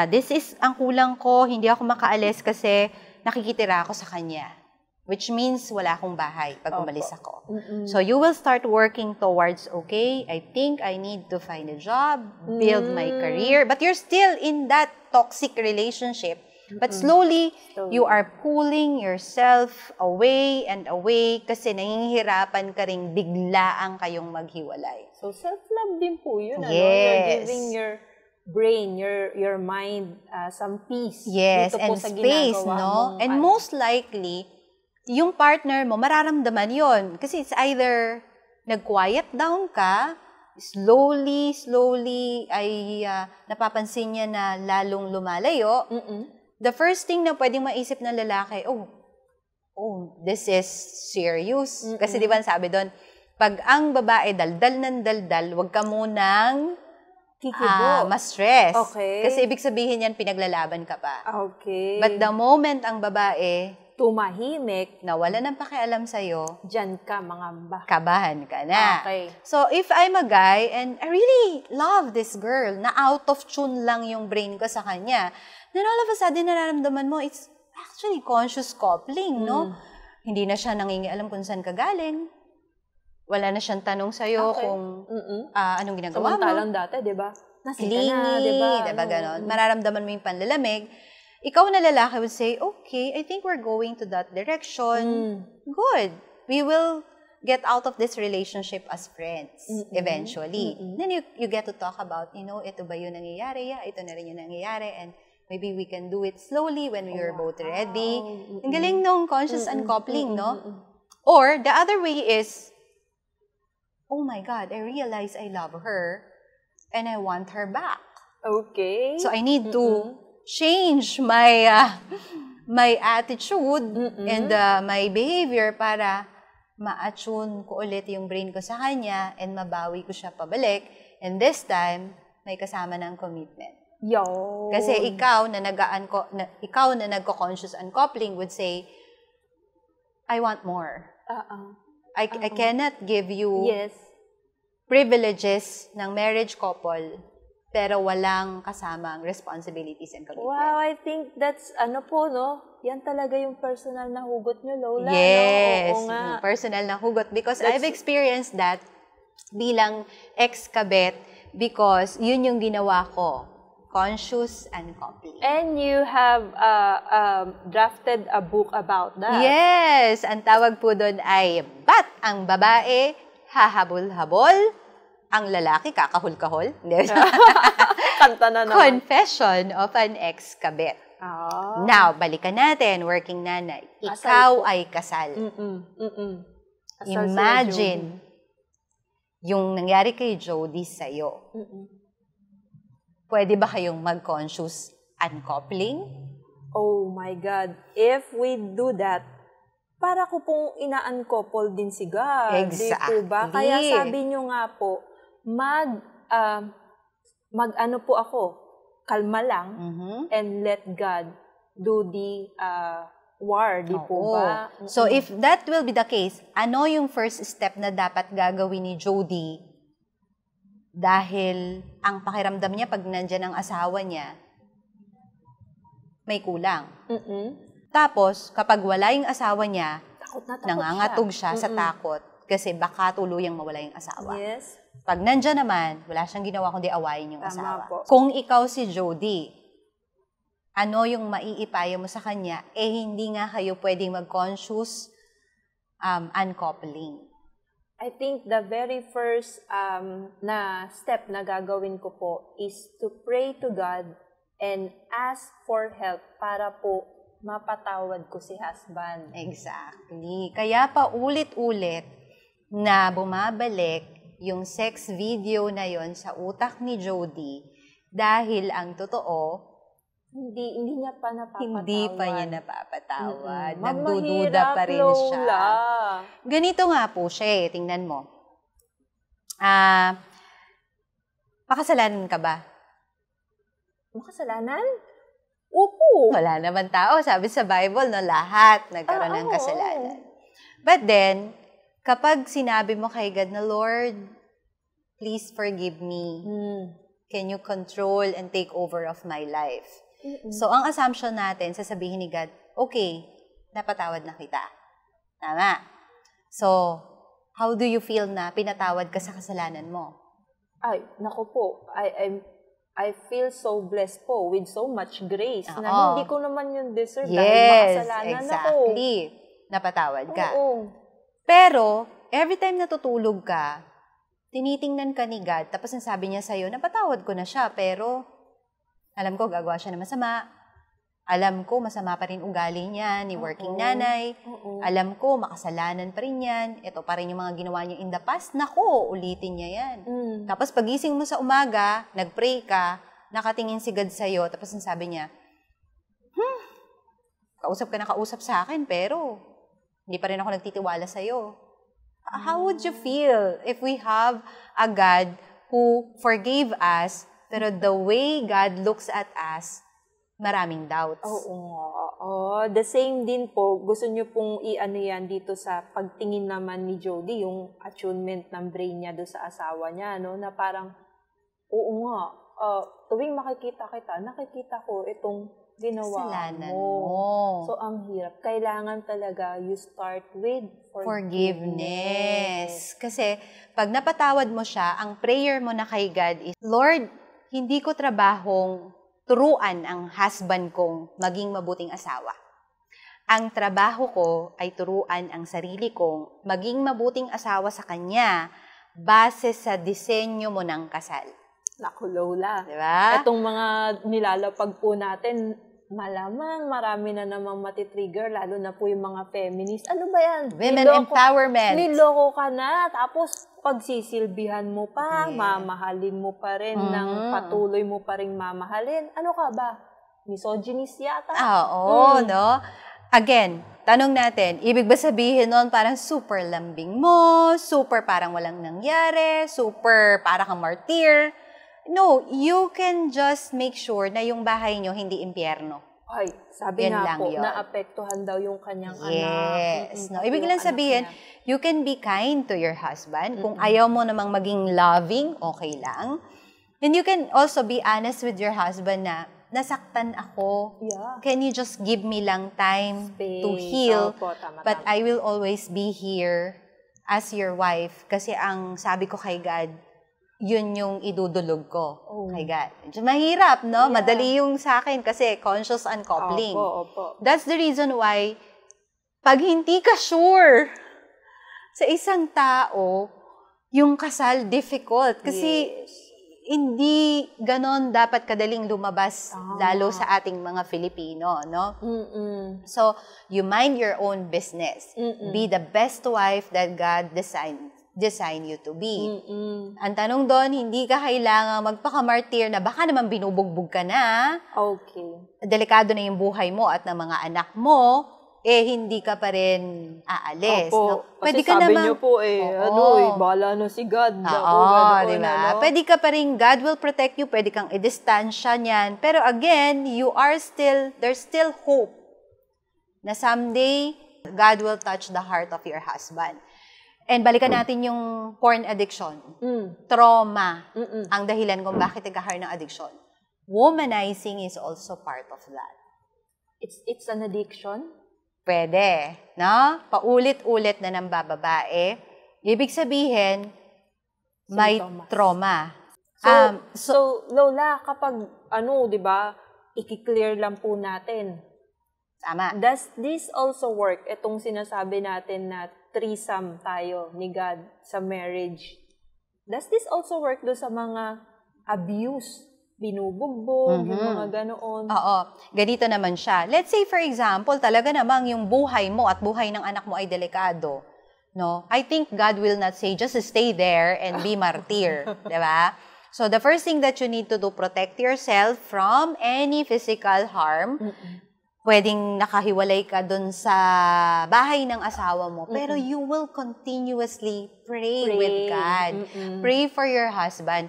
S1: this is ang kulang ko, hindi ako makaalis kasi nakikitira ako sa kanya. Which means wala akong bahay pag umalis ako. So you will start working towards, okay, I think I need to find a job, build my career. But you're still in that toxic relationship. But slowly, you are pulling yourself away and away kasi nangihirapan ka ring biglaang kayong maghiwalay.
S2: So, self-love din po yun.
S1: Yes.
S2: You're giving your brain, your mind, some peace.
S1: Yes,
S2: dito po
S1: and
S2: sa
S1: space,
S2: ginagawa
S1: no?
S2: mong,
S1: And most likely, yung partner mo, mararamdaman yon. Kasi it's either nag-quiet down ka, slowly, ay napapansin niya na lalong lumalayo. The first thing na pwedeng maisip ng lalaki, this is serious. Kasi di ba sabi doon, pag ang babae daldal ng daldal, huwag ka munang
S2: kikibo.
S1: ma-stress.
S2: Okay.
S1: Kasi ibig sabihin yan, pinaglalaban ka pa.
S2: Okay.
S1: But the moment ang babae,
S2: tumahimik,
S1: na wala nang pakialam sa'yo,
S2: dyan ka, mangamba.
S1: kabahan ka na.
S2: Okay.
S1: So, if I'm a guy and I really love this girl, na out of tune lang yung brain ko sa kanya, then all of a sudden, nararamdaman mo, it's actually conscious coupling, no? Hindi na siya nangingialam kung saan ka galing. Wala na siyang tanong sa'yo kung anong ginagawa mo.
S2: Samantalang dati, di ba? Nasita
S1: Clingy,
S2: na, di ba?
S1: diba ganon? Mararamdaman mo yung panlalamig. Ikaw na lalaki would say, okay, I think we're going to that direction. Good. We will get out of this relationship as friends eventually. Then you get to talk about, ito ba yung nangyayari? Yeah, ito na rin yung nangyayari. And maybe we can do it slowly when we're both ready. Ang galing nung conscious uncoupling, no? Or the other way is, oh my God, I realize I love her and I want her back.
S2: Okay.
S1: So I need to change my my attitude and my behavior para ma-attune ko ulit yung brain ko sa kanya and mabawi ko siya pabalik. And this time, may kasama ng commitment.
S2: Yo.
S1: Kasi ikaw na nagko-conscious uncoupling would say, I want more. I cannot give you privileges ng marriage couple pero walang kasamang responsibilities and commitment.
S2: Wow, I think that's, yan talaga yung personal na hugot nyo, Lola.
S1: Yes,
S2: no? Oo nga.
S1: personal na hugot. Because I've experienced that bilang ex-kabet because yun yung ginawa ko. Conscious uncoupling.
S2: And you have drafted a book about that.
S1: Yes! Ang tawag po doon ay, Ba't ang babae hahabol-habol? Ang lalaki kakahol-kahol?
S2: Kanta na naman.
S1: Confession of an ex-kabet.
S2: Oh.
S1: Now, balikan natin, working nanay. Ikaw ay kasal. Imagine yung nangyari kay Jody sa'yo. Pwede ba kayong mag-conscious uncoupling?
S2: Oh my God. If we do that, para ko pong ina-uncouple din si God. Di po ba?
S1: Exactly.
S2: Kaya sabi nyo nga po, mag-ano po ako, kalma lang, and let God do the war, di po ba?
S1: So if that will be the case, ano yung first step na dapat gagawin ni Jody? Dahil ang pakiramdam niya pag nandyan ang asawa niya, may kulang. Tapos, kapag wala yung asawa niya,
S2: Takot na takot
S1: nangangatog siya sa takot kasi baka tuluyang mawala yung asawa.
S2: Yes.
S1: Pag nandyan naman, wala siyang ginawa kundi awayin yung
S2: Tama
S1: asawa.
S2: po.
S1: Kung ikaw si Jody, ano yung maiipaya mo sa kanya, hindi nga kayo pwedeng mag-conscious uncoupling.
S2: I think the very first na step na gagawin ko po is to pray to God and ask for help para po mapatawad ko si husband.
S1: Exactly. Kaya pa ulit-ulit na bumabalik yung sex video na yon sa utak ni Jody dahil ang totoo,
S2: Hindi niya pa napapatawad.
S1: hindi pa niya napapatawad.
S2: Mm-mm.
S1: Nagdududa pa rin siya.
S2: Lola.
S1: Ganito nga po siya tingnan mo. Makasalanan ka ba?
S2: Makasalanan? Opo.
S1: Wala naman tao. Sabi sa Bible, no, lahat nagkaroon ng kasalanan. But then, kapag sinabi mo kay God na, Lord, please forgive me. Can you control and take over of my life? So, ang assumption natin, sasabihin ni God, okay, napatawad na kita. Tama. So, how do you feel na pinatawad ka sa kasalanan mo?
S2: Ay, naku po. I feel so blessed po with so much grace na hindi ko naman yun deserve dahil makasalanan
S1: exactly. Napatawad ka.
S2: Oo.
S1: Pero, every time natutulog ka, tinitingnan ka ni God, tapos ang sabi niya sa'yo, napatawad ko na siya, pero alam ko gagawa siya ng masama. Alam ko masama pa rin ugali niya ni working nanay. Alam ko makasalanan pa rin yan. Ito pa rin yung mga ginawa niya in the past. Nako, ulitin niya yan. Tapos pagising mo sa umaga, nag-pray ka, nakatingin si God sa'yo, tapos ang sabi niya, kausap ka na kausap sa akin, pero hindi pa rin ako nagtitiwala sa'yo. How would you feel if we have a God who forgave us, pero the way God looks at us, maraming doubts?
S2: Oo. The same din po, gusto nyo pong i-ano yan dito sa pagtingin naman ni Jody, yung attunement ng brain niya doon sa asawa niya, no? Na parang, oo nga, tuwing makikita kita, nakikita ko itong ginawa
S1: kasalanan
S2: mo. So, ang hirap. Kailangan talaga you start with
S1: forgiveness. Kasi, pag napatawad mo siya, ang prayer mo na kay God is, Lord, hindi ko trabahong turuan ang husband kong maging mabuting asawa. Ang trabaho ko ay turuan ang sarili kong maging mabuting asawa sa kanya base sa disenyo mo ng kasal.
S2: Naku, Lola.
S1: Diba?
S2: Itong mga nilalapag po natin, malamang marami na namang matitrigger, lalo na po yung mga feminists. Ano ba yan?
S1: Women empowerment.
S2: Niloko ka na, tapos pagsisilbihan mo pa, mamahalin mo pa rin, ng patuloy mo pa rin mamahalin. Ano ka ba? Misogynist yata?
S1: No? Again, tanong natin, ibig ba sabihin nun parang super lambing mo, super parang walang nangyari, super parang kang martyr? No, you can just make sure na yung bahay nyo hindi impyerno.
S2: Ay, sabi
S1: Yan
S2: nga
S1: lang
S2: po,
S1: yun.
S2: naapektuhan daw yung kanyang anak.
S1: Yes. No, ibig lang sabihin, you can be kind to your husband. Kung ayaw mo namang maging loving, okay lang. And you can also be honest with your husband na, nasaktan ako.
S2: Yeah.
S1: Can you just give me lang time to
S2: Space.
S1: heal?
S2: Opo, tama,
S1: But
S2: tama.
S1: I will always be here as your wife. Kasi ang sabi ko kay God, yun yung idudulog ko kay God. Medyo mahirap, no? Madali yung sa akin kasi conscious uncoupling.
S2: Opo.
S1: That's the reason why, pag hindi ka sure sa isang tao, yung kasal difficult. Kasi hindi ganon dapat kadaling lumabas, lalo sa ating mga Filipino, no? So, you mind your own business. Be the best wife that God designed design you to be. Ang tanong doon, hindi ka kailangang magpakamartir na baka naman binubugbog ka na.
S2: Okay.
S1: Delikado na yung buhay mo at ng mga anak mo, hindi ka pa rin aalis.
S2: Opo.
S1: No? Pwede
S2: Kasi
S1: ka
S2: sabi
S1: namang,
S2: niyo po bahala na si God.
S1: diba? Pwede ka pa rin, God will protect you, pwede kang i-distansya niyan. Pero again, there's still hope na someday, God will touch the heart of your husband. And balikan natin yung porn addiction. Trauma ang dahilan kung bakit nagkakaroon ng addiction. Womanizing is also part of that.
S2: It's an addiction?
S1: Pwede, no? Paulit-ulit na ng bababae. Ibig sabihin, may trauma.
S2: So, Lola, kapag, di ba, i-clear lang po natin.
S1: Tama.
S2: Does this also work? Itong sinasabi natin na threesome tayo ni God sa marriage. Does this also work do sa mga abuse? Binubugbog, yung mga ganoon.
S1: Oo. Ganito naman siya. Let's say, for example, talaga namang yung buhay mo at buhay ng anak mo ay delikado. No? I think God will not say, just stay there and be martyr. Diba? So, the first thing that you need to do, protect yourself from any physical harm. Pwedeng nakahiwalay ka dun sa bahay ng asawa mo, pero you will continuously pray with God. Pray for your husband.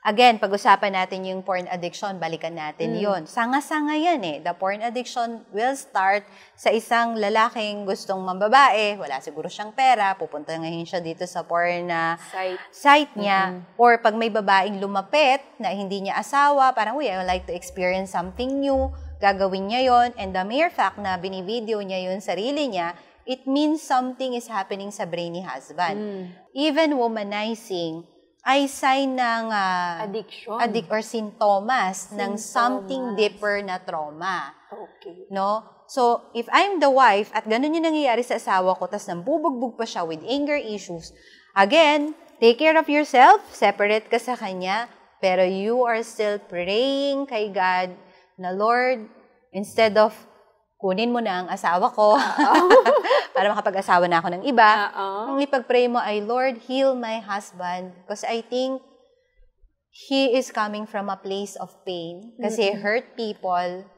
S1: Again, pag-usapan natin yung porn addiction, balikan natin yon. Sanga-sanga yan eh. The porn addiction will start sa isang lalaking gustong mambabae, wala siguro siyang pera, pupunta ngayon siya dito sa porn na site niya, or pag may babaeng lumapit na hindi niya asawa, parang, I would like to experience something new, gagawin niya yon, and the mere fact na binivideo niya yung sarili niya, it means something is happening sa brain ni husband. Even womanizing ay sign ng
S2: addiction.
S1: Or sintomas ng something deeper na trauma.
S2: Okay.
S1: No? So, if I'm the wife at ganun yung nangyayari sa asawa ko, tas nambubugbog pa siya with anger issues, again, take care of yourself, separate ka sa kanya, pero you are still praying kay God na, Lord, instead of kunin mo na ang asawa ko para makapag-asawa na ako ng iba, ang ipag-pray mo ay, Lord, heal my husband because I think he is coming from a place of pain kasi hurt people.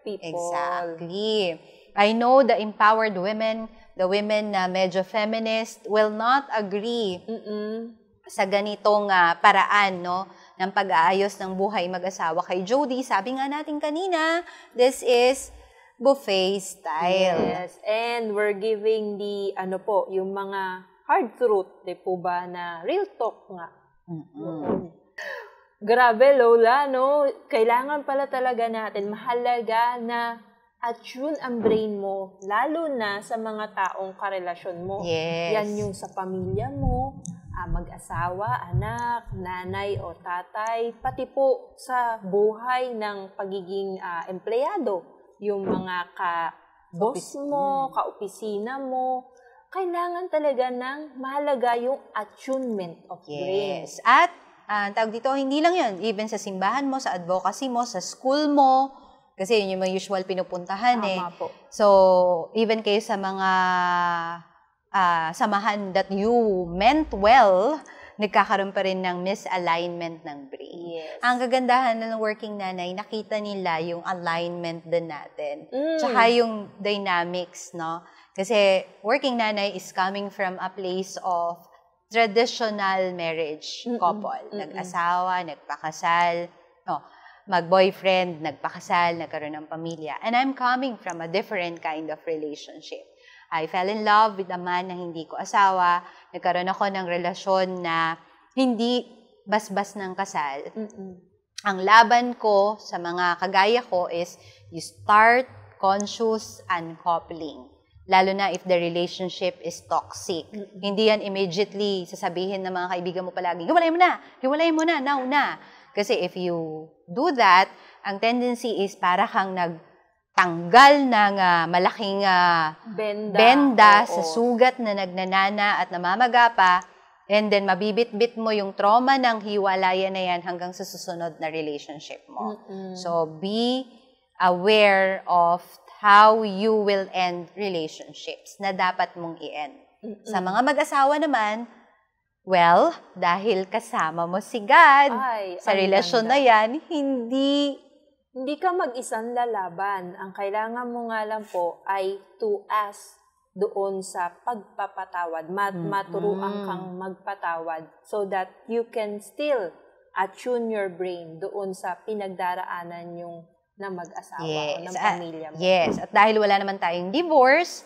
S1: Exactly. I know the empowered women, the women na medyo feminist, will not agree sa ganitong paraan, no, ng pag-aayos ng buhay mag-asawa kay Jody. Sabi nga natin kanina, this is buffet style.
S2: Yes, and we're giving the, yung mga hard truth, di po ba, na real talk nga. Grabe, Lola, no? Kailangan pala talaga natin, mahalaga na attune ang brain mo, lalo na sa mga taong karelasyon mo.
S1: Yes.
S2: Yan yung sa pamilya mo, mag-asawa, anak, nanay o tatay, pati po sa buhay ng pagiging empleyado. Yung mga ka-boss mo, ka-opisina mo, kailangan talaga ng mahalaga yung attunement of brain.
S1: Yes. At, tawag dito, hindi lang yun. Even sa simbahan mo, sa advocacy mo, sa school mo, kasi yun yung mga usual pinupuntahan
S2: po.
S1: So, even kayo sa mga samahan that you meant well, nagkakaroon pa rin ng misalignment ng brain.
S2: Yes.
S1: Ang kagandahan ng working nanay, nakita nila yung alignment din natin. Tsaka yung dynamics, no? Kasi working nanay is coming from a place of traditional marriage couple. Nag-asawa, nagpakasal, mag-boyfriend, nagpakasal, nagkaroon ng pamilya. And I'm coming from a different kind of relationship. I fell in love with a man na hindi ko asawa. Nagkaroon ako ng relasyon na hindi basbas ng kasal. Ang laban ko sa mga kagaya ko is you start conscious uncoupling. Lalo na if the relationship is toxic. Hindi yan immediately sasabihin ng mga kaibigan mo palagi, hiwalay mo na, now na. Kasi if you do that, ang tendency is para kang tanggal ng malaking benda sa sugat na nagnanana at namamaga pa, and then mabibit-bit mo yung trauma ng hiwalayan na yan hanggang sa susunod na relationship mo. So, be aware of how you will end relationships na dapat mong i-end. Sa mga mag-asawa naman, Well, dahil kasama mo si God
S2: Ay,
S1: sa
S2: ang
S1: relasyon
S2: ganda.
S1: na yan,
S2: Hindi ka mag-isang lalaban. Ang kailangan mo nga lang po ay to ask doon sa pagpapatawad. Maturuan kang magpatawad so that you can still attune your brain doon sa pinagdaraanan yung na mag-asawa o ng pamilya mo.
S1: Yes, at dahil wala naman tayong divorce,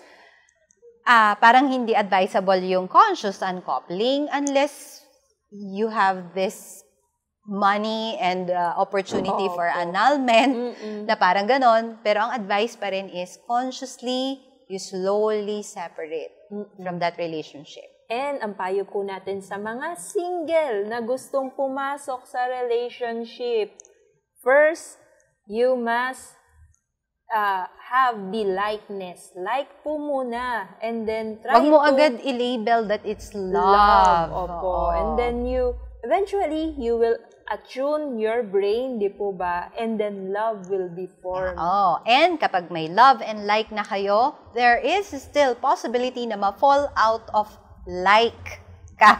S1: parang hindi advisable yung conscious uncoupling unless you have this money and opportunity for annulment na parang ganon. Pero ang advice pa rin is consciously, you slowly separate from that relationship.
S2: And ang payo po natin sa mga single na gustong pumasok sa relationship, first, you must have the likeness. Like po muna. And then try
S1: Wag mo agad i-label that it's love.
S2: Opo. And then eventually, you will attune your brain, di po ba? And then love will be formed.
S1: And kapag may love and like na kayo, there is still possibility na ma-fall out of like ka.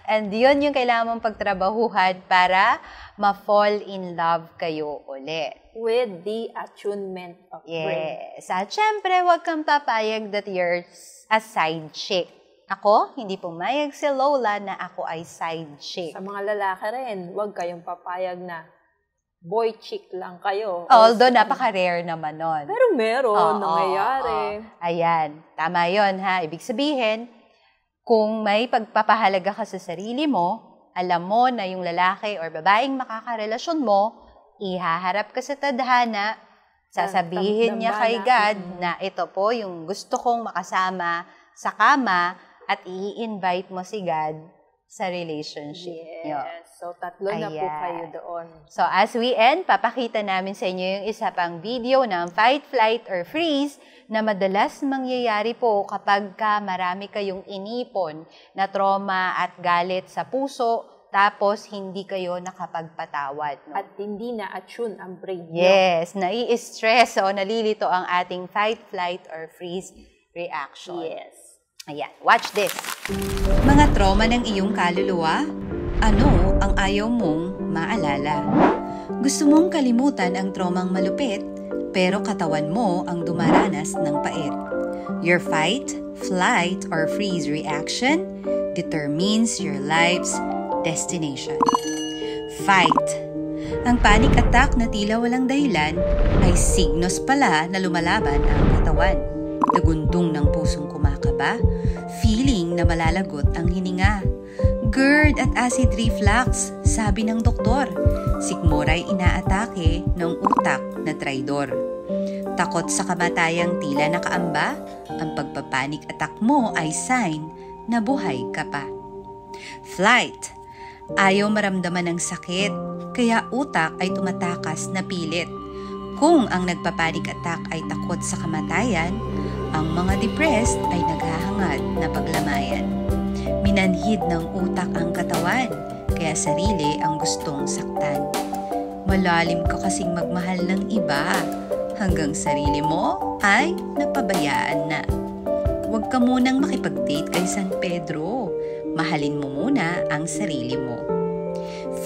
S1: And yun yung kailangan mong pagtrabahuhan para ma-fall in love kayo ulit.
S2: With the attunement of brain.
S1: Yes. At syempre, huwag kang papayag that you're a side chick. Ako, hindi pumayag si Lola na ako ay side chick.
S2: Sa mga lalaki rin, huwag kayong papayag na boy chick lang kayo.
S1: Although, napaka-rare naman nun.
S2: Pero meron, nangyayari.
S1: Ayan, tama yon ha. Ibig sabihin, kung may pagpapahalaga ka sa sarili mo, alam mo na yung lalaki or babaeng makakarelasyon mo, ihaharap ka sa tadhana, sasabihin niya kay God na ito po yung gusto kong makasama sa kama at i-invite mo si God sa relationship.
S2: Yes. So, tatlo na po kayo doon.
S1: So, as we end, papakita namin sa inyo yung isa pang video ng fight, flight, or freeze na madalas mangyayari po kapag marami kayong inipon na trauma at galit sa puso, tapos hindi kayo nakapagpatawad. No?
S2: At hindi na-attune ang brain.
S1: Yes, nai-stress o nalilito ang ating fight, flight, or freeze reaction.
S2: Yes.
S1: Ayan, watch this.
S3: Mga trauma ng iyong kaluluwa? Ano ang ayaw mong maalala? Gusto mong kalimutan ang traumang malupit, pero katawan mo ang dumaranas ng pait. Your fight, flight, or freeze reaction determines your life's destination. Fight. Ang panic attack na tila walang dahilan ay signos pala na lumalaban ang katawan. Dagundong ng pusong kumakaba, feeling na malalagot ang hininga. GERD at acid reflux, sabi ng doktor. Sikmura'y inaatake ng utak na traidor. Takot sa kamatayang tila nakaamba, ang pagpapanik attack mo ay sign na buhay ka pa. Flight. Ayaw maramdaman ng sakit, kaya utak ay tumatakas na pilit. Kung ang nagpapanik attack ay takot sa kamatayan, ang mga depressed ay naghahangad na paglamayan. Minanhid ng utak ang katawan, kaya sarili ang gustong saktan. Malalim ka kasing magmahal ng iba, hanggang sarili mo ay napabayaan na. Huwag ka munang makipag-date kay San Pedro. Mahalin mo muna ang sarili mo.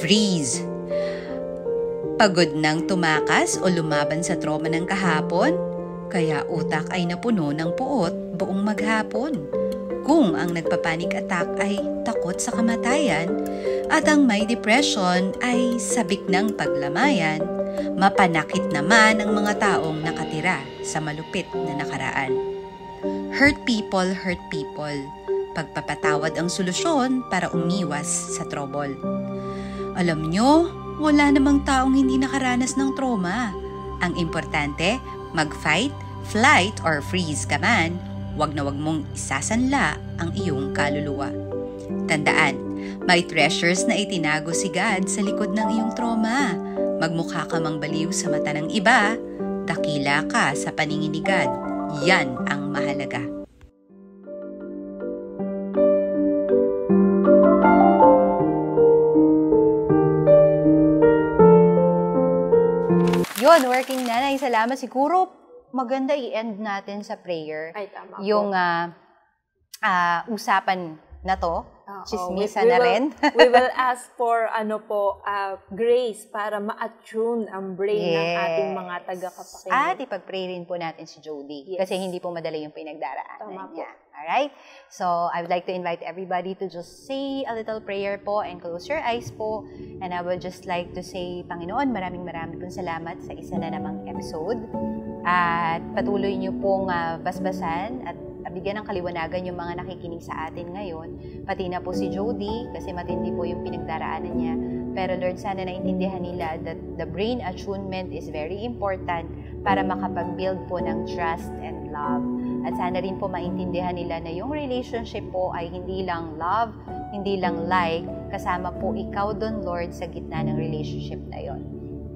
S3: Freeze. Pagod nang tumakas o lumaban sa trauma ng kahapon, kaya utak ay napuno ng puot buong maghapon. Kung ang nagpapanik attack ay takot sa kamatayan at ang may depression ay sabik ng paglamayan, mapanakit naman ang mga taong nakatira sa malupit na nakaraan. Hurt people, hurt people. Pagpapatawad ang solusyon para umiwas sa trouble. Alam nyo, wala namang taong hindi nakaranas ng trauma. Ang importante, mag-fight, flight, or freeze ka man, wag na wag mong isasanla ang iyong kaluluwa. Tandaan, may treasures na itinago si God sa likod ng iyong trauma. Magmukha ka mang baliw sa mata ng iba, dakila ka sa paningin ni God. Yan ang mahalaga.
S1: Yun, working nanay. Salamat. Siguro maganda i-end natin sa prayer.
S2: Ay, tama po.
S1: Yung usapan na to. Chismisa na rin.
S2: We will ask for grace para ma-attune ang brain ng ating mga tagakapakinig.
S1: At ipag-pray rin po natin si Jody. Kasi hindi po madali yung pinagdaraanan niya. Alright? So, I would like to invite everybody to just say a little prayer po and close your eyes po. And I would just like to say, Panginoon, maraming pong salamat sa isa na namang episode. At patuloy niyo pong basbasan at bigyan ng kaliwanagan yung mga nakikinig sa atin ngayon. Pati na po si Jody, kasi matindi po yung pinagdaraanan niya. Pero Lord, sana naintindihan nila that the brain attunement is very important para makapag-build po ng trust and love. At sana rin po maintindihan nila na yung relationship po ay hindi lang love, hindi lang like, kasama po ikaw doon, Lord, sa gitna ng relationship na yon.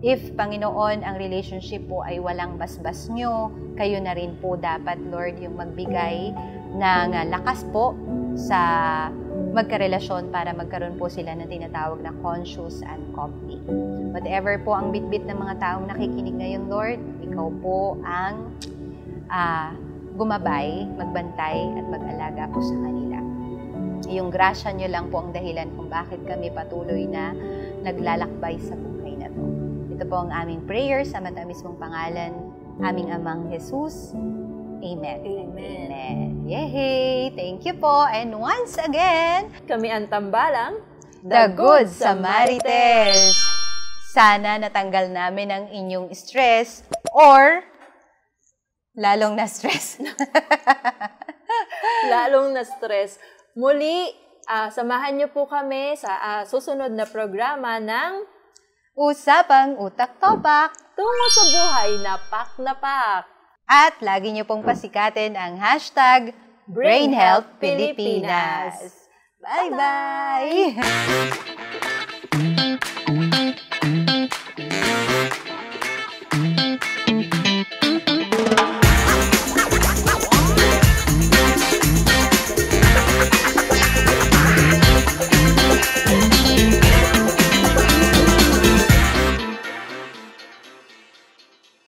S1: If, Panginoon, ang relationship po ay walang basbas nyo, kayo na rin po dapat, Lord, yung magbigay ng lakas po sa magkarelasyon para magkaroon po sila ng tinatawag na conscious and complete. Whatever po ang bitbit ng mga taong nakikinig ngayon, Lord, ikaw po ang gumabay, magbantay at mag-alaga po sa kanila. Yung grasya nyo lang po ang dahilan kung bakit kami patuloy na naglalakbay sa buhay na to. Ito po ang aming prayer sa matamis mong pangalan, aming Amang Jesus. Amen.
S2: Amen.
S1: Amen. Yay! Thank you po. And once again,
S2: kami ang tambalang
S1: The Good Samaritans. Sana natanggal namin ang inyong stress or lalong na-stress.
S2: Lalong na-stress. Muli, samahan niyo po kami sa susunod na programa ng
S1: Usapang Utak Topak.
S2: Tungo sa buhay na pak na pak.
S1: At lagi niyo pong pasikatin ang hashtag Brain Health Pilipinas. Bye-bye!